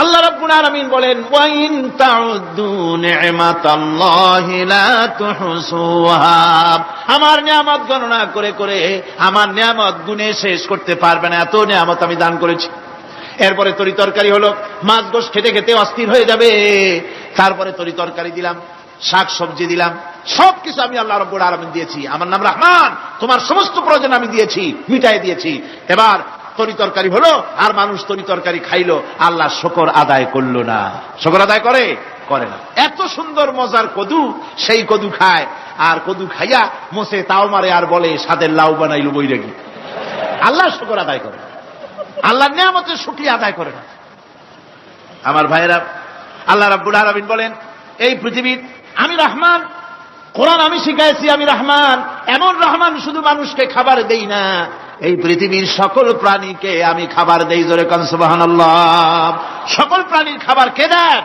S1: আল্লাহ রাব্বুল আলামিন বলেন, ওয়া ইন তাউদ্দু নি'মাতাল্লাহি লা তুহসুহা। আমার নিয়ামত গণনা করে করে আমার নিয়ামত গুণে শেষ করতে পারবে না, এত নিয়ামত আমি দান করেছি। এরপরে তরি তরকারি হলো, মাছ গোশ খেতে খেতে অস্থির হয়ে যাবে, তারপরে তরি তরকারি দিলাম, শাক সবজি দিলাম, সবকিছু আমি আল্লাহ রাব্বুল আলামিন দিয়েছি। আমার নাম রহমান, তোমার সমস্ত প্রয়োজন আমি দিয়েছি, মিটাই দিয়েছি। এবার তরি তরকারি হলো, আর মানুষ তরি তরকারি খাইলো, আল্লাহ শুকর আদায় করলো না। শুকর আদায় করে? করে না। এত সুন্দর মজার কদু, সেই কদু খায়, আর কদু খাইয়া মোসে তাও মারে, আর বলে স্বাদের লাউ বানাইলো বৈরাগী। আল্লাহ শুকর আদায় করে, আল্লাহর নিয়ামতের শুকরিয়া আদায় করে না। আমার ভাইয়েরা, আল্লাহ রাব্বুল আলামিন বলেন, এই পৃথিবীর আমি রহমান, কোরআন আমি শিখাইছি আমি রহমান। এমন রহমান শুধু মানুষকে খাবার দেই না, এই পৃথিবীর সকল প্রাণীকে আমি খাবার দেই। জোরে কান সুবহানাল্লাহ। সকল প্রাণীর খাবার কে দেন?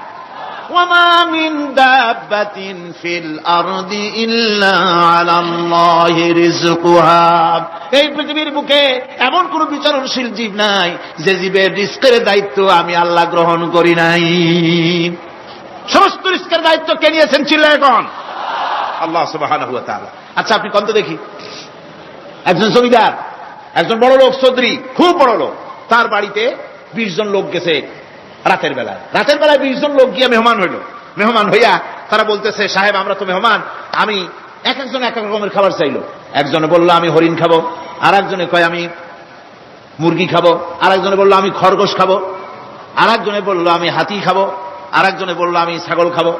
S1: ওয়ামা মিন দাব্বাতিন ফিল আরদি ইল্লা আলাল্লাহি রিজকুহা। এই পৃথিবীর বুকে এমন কোন বিচরণশীল জীব নাই যে জীবের রিজকের দায়িত্ব আমি আল্লাহ গ্রহণ করি নাই। সমস্ত রিজকের দায়িত্ব কে নিয়েছেন? চিল্লায় কোন? আল্লাহ সুবহানাহু ওয়া তাআলা। আচ্ছা, আপনি কোন তো দেখি, একজন জমিদার, একজন বড় লোক, চৌধুরী, খুব বড় লোক, তার বাড়িতে 20 জন লোক গেছে রাতের বেলায়। 20 জন লোক গিয়ে মেহমান হইল। মেহমান হইয়া তারা বলতেছে, সাহেব আমরা তো মেহমান, আমি এক একজন এক এক রকমের খাবার চাইলো। একজনে বলল আমি হরিণ খাবো, আর একজনে কয় আমি মুরগি খাবো, আর একজনে বলল আমি খরগোশ খাবো, আর একজনে বলল আমি হাতি খাবো, আর একজনে বলল আমি ছাগল খাবো।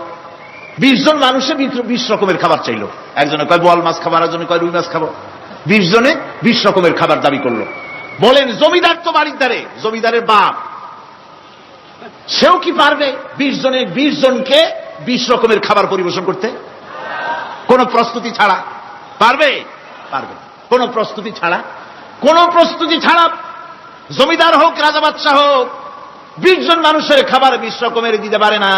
S1: 20 জন মানুষে 20 রকমের খাবার চাইলো। একজনে কয় বোয়াল মাছ খাবো, আর একজনে কয় রুই মাছ খাবো। 20 জনে 20 রকমের খাবার দাবি করলো। বলেন, জমিদার তো বাড়ির ধারে, জমিদারের বাপ, সেও কি পারবে 20 জনকে 20 রকমের খাবার পরিবেশন করতে? কোন প্রস্তুতি ছাড়া পারবে? পারবে। কোন প্রস্তুতি ছাড়া, কোন প্রস্তুতি ছাড়া জমিদার হোক, রাজা বাদশাহ হোক, 20 জন মানুষের খাবার 20 রকমের দিতে পারে না।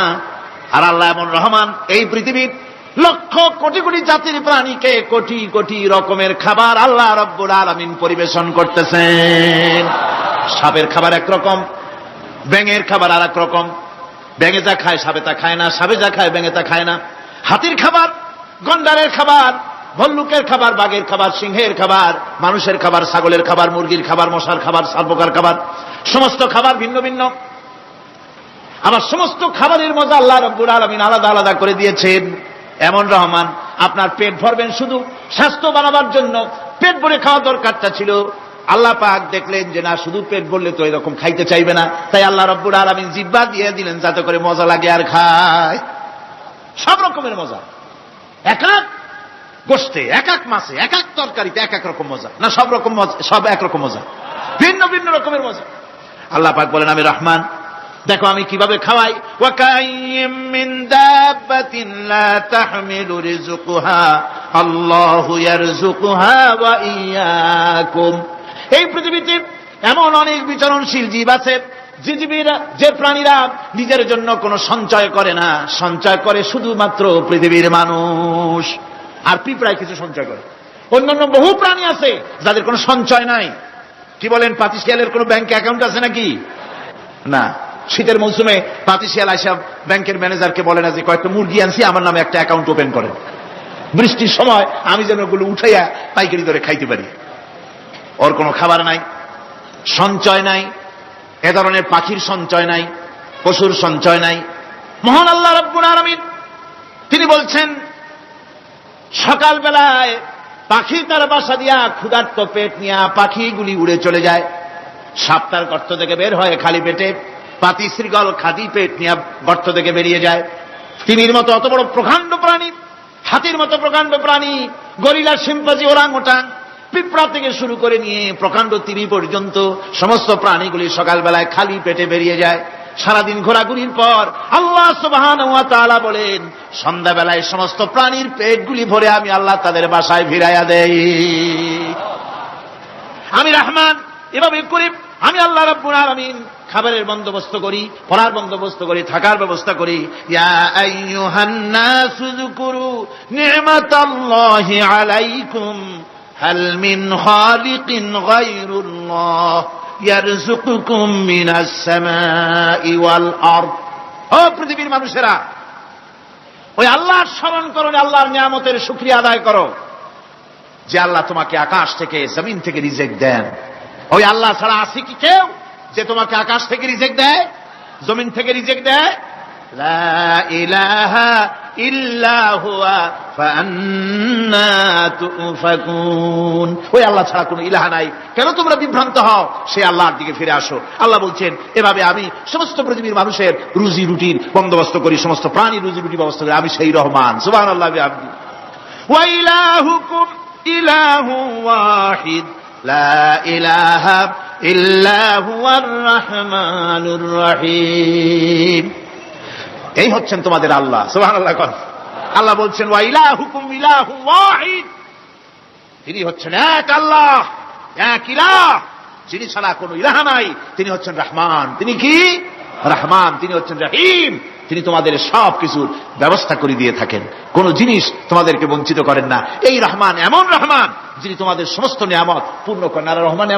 S1: আর আল্লাহ এমন রহমান, এই পৃথিবীর লক্ষ কোটি কোটি জাতির প্রাণীকে কোটি কোটি রকমের খাবার আল্লাহ রাব্বুল আলামিন পরিবেশন করতেছেন। সাপের খাবার একরকম, ব্যাঙের খাবার আর এক রকম। ব্যাঙে যা খায় সাপে তা খায় না, সাপে যা খায় ব্যাঙে তা খায় না। হাতির খাবার, গন্ডারের খাবার, ভল্লুকের খাবার, বাঘের খাবার, সিংহের খাবার, মানুষের খাবার, ছাগলের খাবার, মুরগির খাবার, মশার খাবার, সাপোকার খাবার, সমস্ত খাবার ভিন্ন ভিন্ন। আবার সমস্ত খাবারের মজা আল্লাহ রাব্বুল আলামিন আলাদা আলাদা করে দিয়েছেন। এমন রহমান, আপনার পেট ভরবেন শুধু স্বাস্থ্য বানাবার জন্য, পেট ভরে খাওয়া দরকারটা ছিল। আল্লাহ পাক দেখলেন যে না, শুধু পেট ভরলে তো এরকম খাইতে চাইবে না, তাই আল্লাহ রাব্বুল আলামিন জিহ্বা দিয়ে দিলেন যাতে করে মজা লাগে আর খায়। সব রকমের মজা, এক এক গোশতে, এক এক মাছে, এক এক তরকারিতে এক এক রকম মজা। না, সব রকম মজা, সব একরকম মজা, ভিন্ন ভিন্ন রকমের মজা। আল্লাহ পাক বলেন আমি রহমান, দেখো আমি কিভাবে খাওয়াই। ওয়াকাইয়িম মিন দাব্বাতিন লা তাহমিলু রিজকুহা আল্লাহু ইয়ারযুকুহা ওয়া ইয়্যাকুম। এই পৃথিবীতে এমন অনেক বিচরণশীল জীব আছে যে জীবীরা, যে প্রাণীরা নিজের জন্য কোনো সঞ্চয় করে না, সঞ্চয় করে শুধুমাত্র পৃথিবীর মানুষ। আর পিঁপড়ায় কিছু সঞ্চয় করে। অন্যান্য বহু প্রাণী আছে যাদের কোনো সঞ্চয় নাই। কি বলেন, পাতিশিয়ালের কোনো ব্যাংক অ্যাকাউন্ট আছে নাকি? না। শীতের মৌসুমে পাতিশিয়াল আইসা ব্যাংকের ম্যানেজারকে বলে না যে কয়েকটা মুরগি আনছি, আমার নামে একটা অ্যাকাউন্ট ওপেন করেন। বৃষ্টির সময় আমি যেন ওগুলো উঠাইয়া পাইকারি দরে খাইতে পারি। ওর কোনো খাবার নাই, সঞ্চয় নাই, এ ধরনের পাখির সঞ্চয় নাই, পশুর সঞ্চয় নাই। মহান আল্লাহ রাব্বুল আলামিন তিনি বলছেন, সকালবেলায় পাখি তার বাসা দিয়া ক্ষুধার্ত পেট নিয়ে পাখিগুলি উড়ে চলে যায়, সাপ তার গর্ত থেকে বের হয় খালি পেটে, পাতি শৃগাল খালি পেট নিয়ে গর্ত থেকে বেরিয়ে যায়। তিমির মতো অত বড় প্রকাণ্ড প্রাণী, হাতির মতো প্রকাণ্ড প্রাণী, গরিলা, শিম্পাঞ্জি, ওরাংওটাং, পিঁপড়া থেকে শুরু করে নিয়ে প্রকাণ্ড তিমি পর্যন্ত সমস্ত প্রাণীগুলি সকালবেলায় খালি পেটে বেরিয়ে যায়। সারাদিন ঘোরাঘুরির পর আল্লাহ সুবহানাহু ওয়া তাআলা বলেন, সন্ধ্যাবেলায় সমস্ত প্রাণীর পেটগুলি ভরে আমি আল্লাহ তাদের বাসায় ফিরাইয়া দেই। আমি রহমান, এভাবে করি আমি আল্লাহ রাব্বুল আলামিন খাবারের বন্দোবস্ত করি, পড়ার বন্দোবস্ত করি, থাকার ব্যবস্থা করি। ইয়া আইয়ুহান নাসু যকুরু নি'মাতাল্লাহি আলাইকুম হাল মিন খালিকিন গায়রুল্লাহ ইয়ারযুকুকুম মিনাস সামাই ওয়াল আরদ। ও পৃথিবীর মানুষেরা, ওই আল্লাহর স্মরণ করো, আল্লাহর নিয়ামতের শুকরিয়া আদায় করো যে আল্লাহ তোমাকে আকাশ থেকে জমিন থেকে রিজিক দেন। ওই আল্লাহ ছাড়া আছে কি কেউ যে তোমাকে আকাশ থেকে রিজিক দেয়, জমিন থেকে রিজিক দেয়? লা ইলাহা ইল্লা হুয়া ফাআন্না তুফাকুন। ওই আল্লাহ ছাড়া কোনো ইলাহ নাই, কেন তোমরা বিভ্রান্ত হও? সেই আল্লাহর দিকে ফিরে আসো। আল্লাহ বলছেন, এভাবে আমি সমস্ত পৃথিবীর মানুষের রুজি রুটির বন্দোবস্ত করি, সমস্ত প্রাণী রুজি রুটির ব্যবস্থা করি, আমি সেই রহমান। সুবহানাল্লাহ বিহামদি। ওয়া ইলাহুকুম ইলাহু ওয়াহিদ লা ইলাহা ইল্লা হুয়ার রহমানুর রহিম। এই হচ্ছেন তোমাদের আল্লাহ। সুবহানাল্লাহ। আল্লাহ বলছেন, ওয়া ইলাহুকুম ইলাহু ওয়াহিদ, তিনি হচ্ছেন এক আল্লাহ, এক ইলাহ, যিনি ছাড়া কোনো ইলাহ নাই। তিনি হচ্ছেন রহমান। তিনি কি? রহমান। তিনি হচ্ছেন রহিম। তিনি তোমাদের সব কিছুর ব্যবস্থা করে দিয়ে থাকেন, কোন জিনিস তোমাদেরকে বঞ্চিত করেন না। এই রহমান এমন রহমান যিনি তোমাদের সমস্ত নিয়ামত পূর্ণ করেন। আর রহমান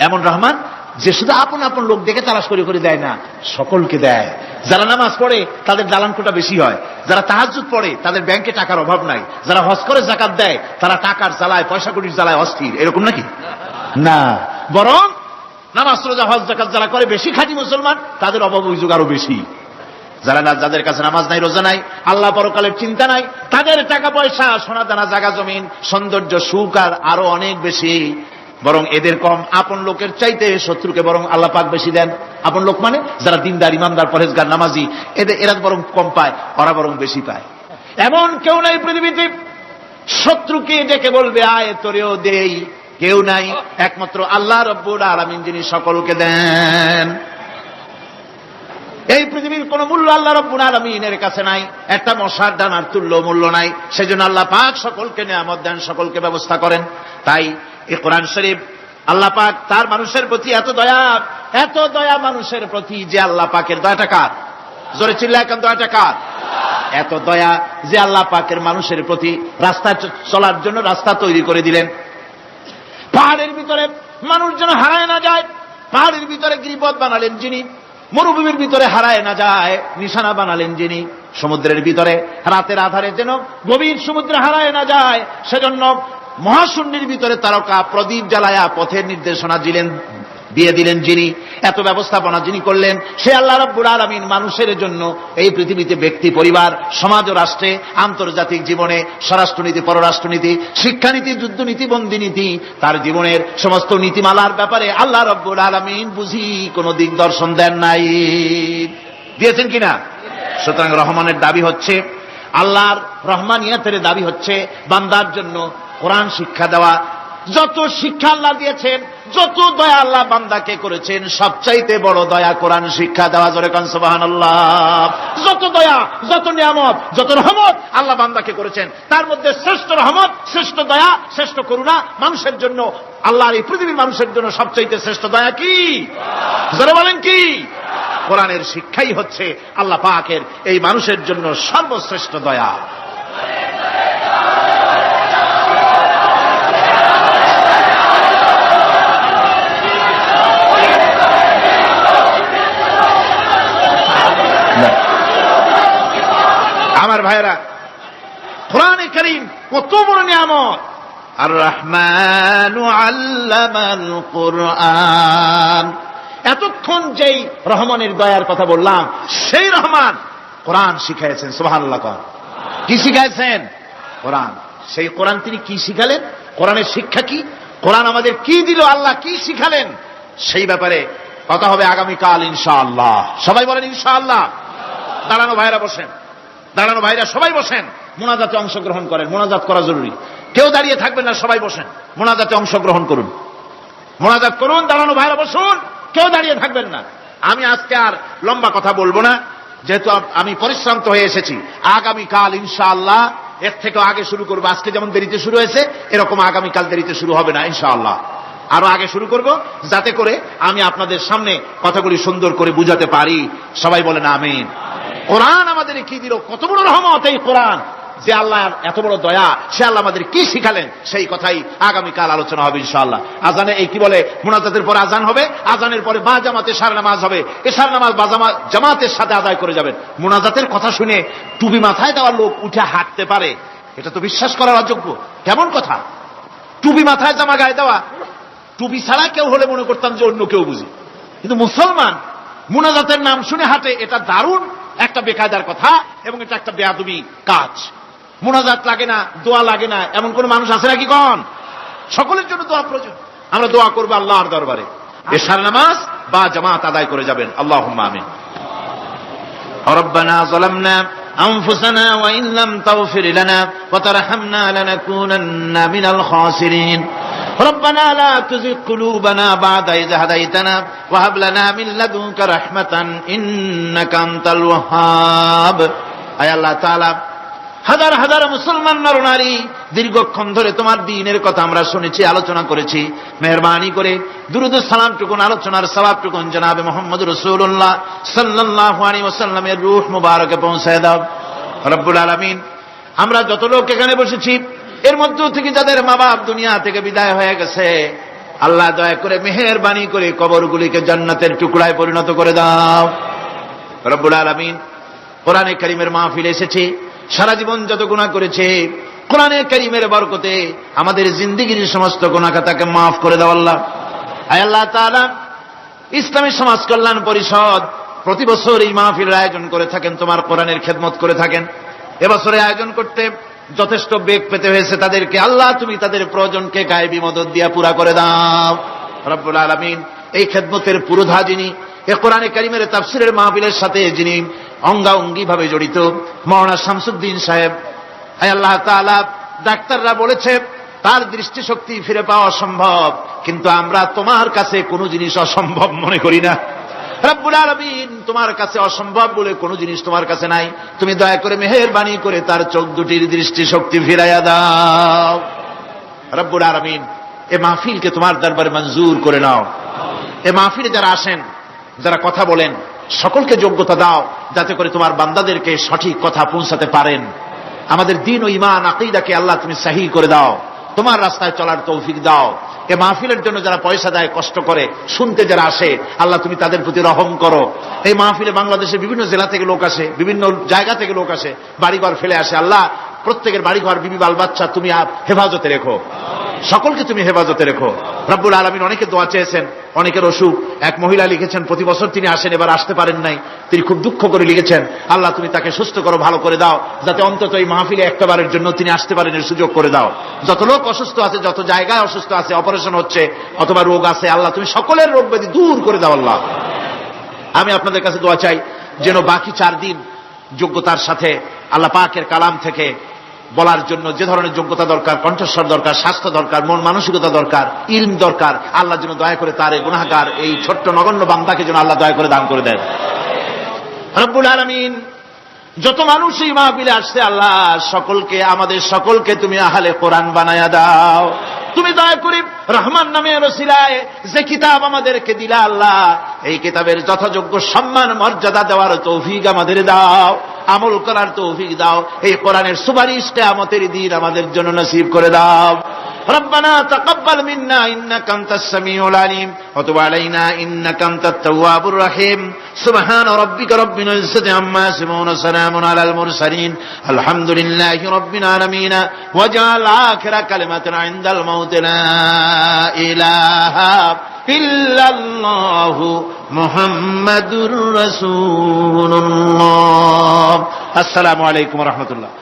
S1: এমন রহমান যে শুধু আপন আপন লোক দেখে তালাশ করে করে দেয় না, সকলকে দেয়। যারা নামাজ পড়ে তাদের দালানকোটা বেশি হয়, যারা তাহাজ্জুদ পড়ে তাদের ব্যাংকে টাকার অভাব নাই, যারা হজ করে যাকাত দেয় তারা টাকার জ্বালায়, পয়সা কড়ির জ্বালায় অস্থির। এরকম নাকি? না, বরং নামাজ রোজা হজ যাকাত যারা করে বেশি খাঁটি মুসলমান, তাদের অভাব অভিযোগ আরো বেশি। যাদের কাছে নামাজ নাই, রোজা নাই, আল্লাহ পরকালের চিন্তা নাই, তাদের টাকা পয়সা, সোনা দানা, জায়গা জমিন, সৌন্দর্য, সুখ আর আরো অনেক বেশি। বরং এদের কম। আপন লোকের চাইতে শত্রুকে বরং আল্লাহ পাক বেশি দেন। আপন লোক মানে যারা দিনদার, ইমানদার, পরেজগার, নামাজি, এরা বরং কম পায়, ওরা বরং বেশি পায়। এমন কেউ নাই পৃথিবীতে শত্রুকে ডেকে বলবে আয় তোরেও দেই, কেউ নাই, একমাত্র আল্লাহ রব্বুল আলামিন যিনি সকলকে দেন। এই পৃথিবীর কোন মূল্য আল্লাহ রব্বুল আলামিনের কাছে নাই, একটা মশার দানার তুল্য মূল্য নাই। সেজন্য আল্লাহ পাক সকলকে নিয়ামত দেন, সকলকে ব্যবস্থা করেন। তাই এই কোরআন শরীফ আল্লাহ পাক তার মানুষের প্রতি এত দয়া মানুষের প্রতি যে আল্লাহ পাকের দয়াটা কার? জোরে চিল্লায় এখন, দয়াটা কার? এত দয়া যে আল্লাহ পাকের মানুষের প্রতি রাস্তা চলার জন্য রাস্তা তৈরি করে দিলেন। পাহাড়ের ভিতরে মানুষ যেন হারায় না যায়, পাহাড়ের ভিতরে গিরিপথ বানালেন যিনি, মরুভূমির ভিতরে হারায় না যায় নিশানা বানালেন যিনি, সমুদ্রের ভিতরে রাতের আধারে যেন গভীর সমুদ্রে হারায় না যায় সেজন্য মহাশূন্যের ভিতরে তারকা প্রদীপ জ্বালায়া পথের নির্দেশনা দিয়ে দিলেন যিনি, এত ব্যবস্থাপনা যিনি করলেন, সে আল্লাহ রাব্বুল আলামিন মানুষের জন্য এই পৃথিবীতে ব্যক্তি, পরিবার, সমাজ ও রাষ্ট্রে, আন্তর্জাতিক জীবনে, স্বরাষ্ট্রনীতি, পররাষ্ট্রনীতি, শিক্ষানীতি, যুদ্ধনীতি, বন্দিনীতি, তার জীবনের সমস্ত নীতিমালার ব্যাপারে আল্লাহ রাব্বুল আলামিন বুঝি কোন দিক দর্শন দেন নাই। দিয়েছেন কিনা? সুতরাং রহমানের দাবি হচ্ছে, আল্লাহর রহমানিয়াতের দাবি হচ্ছে বান্দার জন্য কোরআন শিক্ষা দেওয়া। যত শিক্ষা আল্লাহ দিয়েছেন, যত দয়া আল্লাহ বান্দাকে করেছেন, সবচাইতে বড় দয়া কোরআন শিক্ষা দেওয়া। জোরে কান সুবহানাল্লাহ। যত দয়া, যত নিয়ামত, যত রহমত আল্লাহ বান্দাকে করেছেন, তার মধ্যে শ্রেষ্ঠ রহমত, শ্রেষ্ঠ দয়া, শ্রেষ্ঠ করুণা মানুষের জন্য, আল্লাহর এই পৃথিবীর মানুষের জন্য সবচাইতে শ্রেষ্ঠ দয়া কি? জোরে বলেন কি? কোরআনের শিক্ষাই হচ্ছে আল্লাহ পাকের এই মানুষের জন্য সর্বশ্রেষ্ঠ দয়া। আমার ভাইরা, কোরআনে কারীম কত বড় নিয়ামত। আর রহমানু আল্লামাল কোরআন, এতক্ষণ যেই রহমানের দয়ার কথা বললাম, সেই রহমান কোরআন শিখাইছেন। সুবহানাল্লাহ। কি শিখাইছেন? কোরআন। সেই কোরআন তিনি কি শিখালেন? কোরআনের শিক্ষা কি? কোরআন আমাদের কি দিল? আল্লাহ কি শিখালেন? সেই ব্যাপারে কথা হবে আগামীকাল ইনশাআল্লাহ। সবাই বলেন ইনশাআল্লাহ। দাঁড়ানো ভাইরা বসেন, দাঁড়ানো ভাইরা সবাই বসেন, মোনাজাতে অংশগ্রহণ করেন। মোনাজাত করা জরুরি, কেউ দাঁড়িয়ে থাকবেন না, সবাই বসেন, মোনাজাতে অংশগ্রহণ করুন, মোনাজাত করুন। দাঁড়ানো ভাইরা বসুন, কেউ দাঁড়িয়ে থাকবেন না। আমি আজকে আর লম্বা কথা বলবো না, যেহেতু আমি পরিশ্রান্ত হয়ে এসেছি। আগামীকাল ইনশাআল্লাহ এর থেকে আগে শুরু করবো। আজকে যেমন দেরিতে শুরু হয়েছে, এরকম আগামীকাল দেরিতে শুরু হবে না ইনশাআল্লাহ। আরো আগে শুরু করব, যাতে করে আমি আপনাদের সামনে কথাগুলি সুন্দর করে বুঝাতে পারি। সবাই বলেন আমিন। কোরআন আমাদের কি দিল, কত বড় রহমত এই কোরআন, যে আল্লাহর এত বড় দয়া, সে আল্লাহ আমাদের কি শিখালেন, সেই কথাই আগামীকাল আলোচনা হবে ইনশাআল্লাহ। আজানে এই কি বলে, মুনাজাতের পরে আজান হবে, আজানের পরে বা জামাতে এশার নামাজ হবে, এশার নামাজ বা জামাতের সাথে আদায় করে যাবেন। মুনাজাতের কথা শুনে টুপি মাথায় দেওয়া লোক উঠে হাঁটতে পারে, এটা তো বিশ্বাস করার অযোগ্য। কেমন কথা? টুপি মাথায়, জামা গায়ে দেওয়া, টুপি ছাড়া কেউ হলে মনে করতাম যে অন্য কেউ বুঝি, কিন্তু মুসলমান মুনাজাতের নাম শুনে হাঁটে, এটা দারুণ একটা বেকায়দার কথা এবং এটা একটা বেয়াদবি কাজ। মুনাজাত লাগে না, দোয়া লাগে না, এমন কোন মানুষ আছে নাকি? কোন? সকলের জন্য দোয়া প্রয়োজন। আমরা দোয়া করবো আল্লাহর দরবারে, এশার নামাজ বা জামাত আদায় করে যাবেন। আল্লাহুম্মা আমিন। রব্বানা যালামনা আনফুসানা ওয়া ইন লাম তাগফির লানা ওয়া তারহামনা লানাকুনান্না মিনাল খাসিরিন। ربنا لا تزغ قلوبنا بعد إذ هديتنا وهب لنا من لدنك رحمة إنك أنت الوهاب। আয় আল্লাহ তাআলা, হাজার হাজার মুসলমান নরনারী দীর্ঘক্ষণ ধরে তোমার দ্বীনের কথা আমরা শুনেছি, আলোচনা করেছি। মেহেরবানি করে দুরূদ ও সালামটুকুন, আলোচনার সওয়াবটুকুন জনাবে মুহাম্মদ রাসূলুল্লাহ সাল্লাল্লাহু আলাইহি ওয়াসাল্লামের রূহ মুবারকে পৌঁছায় দাও রব্বুল আলামিন। আমরা যত লোক এখানে বসেছি, এর মধ্য থেকে যাদের মা বাপ দুনিয়া থেকে বিদায় হয়ে গেছে, আল্লাহ দয়া করে মেহেরবানি করে কবরগুলিকে জান্নাতের টুকরায় পরিণত করে দাও রব্বুল আলামিন। কোরআনে কারীমের মাহফিলে এসেছি, সারা জীবন যত গুনাহ করেছে, কোরআনে কারীমের বরকতে আমাদের জিন্দেগীর সমস্ত গুনাহ খাতাকে মাফ করে দাও আল্লাহ। আয় আল্লাহ তাআলা, ইসলামী সমাজ কল্যাণ পরিষদ প্রতি বছর এই মাহফিলের আয়োজন করে থাকেন, তোমার কোরআনের খেদমত করে থাকেন। এবছরে আয়োজন করতে যথেষ্ট বেগ পেতে হয়েছে তাদেরকে, আল্লাহ তুমি তাদের প্রয়োজনকে গায়েবী মদদ দিয়া পুরা করে দাও রব্বুল আলামিন। এই খেদমতের পুরোধা যিনি, এই কোরআনে কারীমের তাফসীরের মাহফিলের সাথে যিনি অঙ্গাঙ্গী ভাবে জড়িত, মাওলানা শামসুদ্দিন সাহেব, আয় আল্লাহ তাআলা, ডাক্তাররা বলেছে তার দৃষ্টিশক্তি ফিরে পাওয়া অসম্ভব, কিন্তু আমরা তোমার কাছে কোনো জিনিস অসম্ভব মনে করি না রব্বুল আলামিন। তোমার কাছে অসম্ভব বলে কোনো জিনিস তোমার কাছে নাই। তুমি দয়া করে মেহেরবানি করে তার চোখ দুটির দৃষ্টিশক্তি ফিরাইয়া দাও রব্বুল আলামিন। এ মাহফিলকে তোমার দরবারে মঞ্জুর করে নাও। এ মাহফিলে যারা আসেন, যারা কথা বলেন, সকলকে যোগ্যতা দাও যাতে করে তোমার বান্দাদেরকে সঠিক কথা পৌঁছাতে পারেন। আমাদের দ্বীন ও ঈমান আকীদাকে আল্লাহ তুমি সহিহ করে দাও, তোমার রাস্তায় চলার তৌফিক দাও। এ মাহফিলের জন্য যারা পয়সা দেয়, কষ্ট করে, শুনতে যারা আসে, আল্লাহ তুমি তাদের প্রতি রহম করো। এই মাহফিলে বাংলাদেশের বিভিন্ন জেলা থেকে লোক আসে, বিভিন্ন জায়গা থেকে লোক আসে, বাড়িঘর ফেলে আসে। আল্লাহ প্রত্যেকের বাড়িঘর, বিবি বাল বাচ্চা তুমি হেফাজতে রেখো, সকলকে তুমি হেফাজতে রেখো রব্বুল আলামিন। অনেকে দোয়া চেয়েছেন, অনেকের অসুখ। এক মহিলা লিখেছেন প্রতি বছর তিনি আসেন, এবার আসতে পারেন নাই, তিনি খুব দুঃখ করে লিখেছেন, আল্লাহ তুমি তাকে সুস্থ করো, ভালো করে দাও, যাতে অন্তত এই মাহফিলে একটাবারের জন্য তিনি আসতে পারেন, এর সুযোগ করে দাও। যত লোক অসুস্থ আছে, যত জায়গায় অসুস্থ আছে, অপারেশন হচ্ছে অথবা রোগ আছে, আল্লাহ তুমি সকলের রোগ ব্যাধি দূর করে দাও আল্লাহ। আমি আপনাদের কাছে দোয়া চাই যেন বাকি 4 দিন যোগ্যতার সাথে আল্লাহ পাকের কালাম থেকে বলার জন্য যে ধরনের যোগ্যতা দরকার, কণ্ঠস্বর দরকার, স্বাস্থ্য দরকার, মন মানসিকতা দরকার, ইলম দরকার, আল্লাহ যেন দয়া করে তার এই গুনাহগার, এই ছোট্ট নগণ্য বান্দাকে যেন আল্লাহ দয়া করে দান করে দেন রব্বুল আলামিন। যত মানুষ এই মাহফিলে আসছে, আল্লাহ সকলকে, আমাদের সকলকে তুমি আহলে কোরআন বানায়া দাও। তুমি দয়া করে রহমান নামের ওসিলায় যে কিতাব আমাদেরকে দিলা আল্লাহ, এই কিতাবের যথাযোগ্য সম্মান মর্যাদা দেওয়ার তৌফিক আমাদের দাও, আমল করার তৌফিক দাও। এই কোরআনের সুপারিশ কিয়ামতের দিন আমাদের জন্য নসিব করে দাও ربنا تقبل منا إنك أنت السميع العليم وتب علينا إنك أنت التواب الرحيم سبحان ربك رب العزة عما يصفون وسلام على المرسلين الحمد لله رب العالمين واجعل آخر كلمة عند الموت لا إله إلا الله محمد رسول الله السلام عليكم ورحمة الله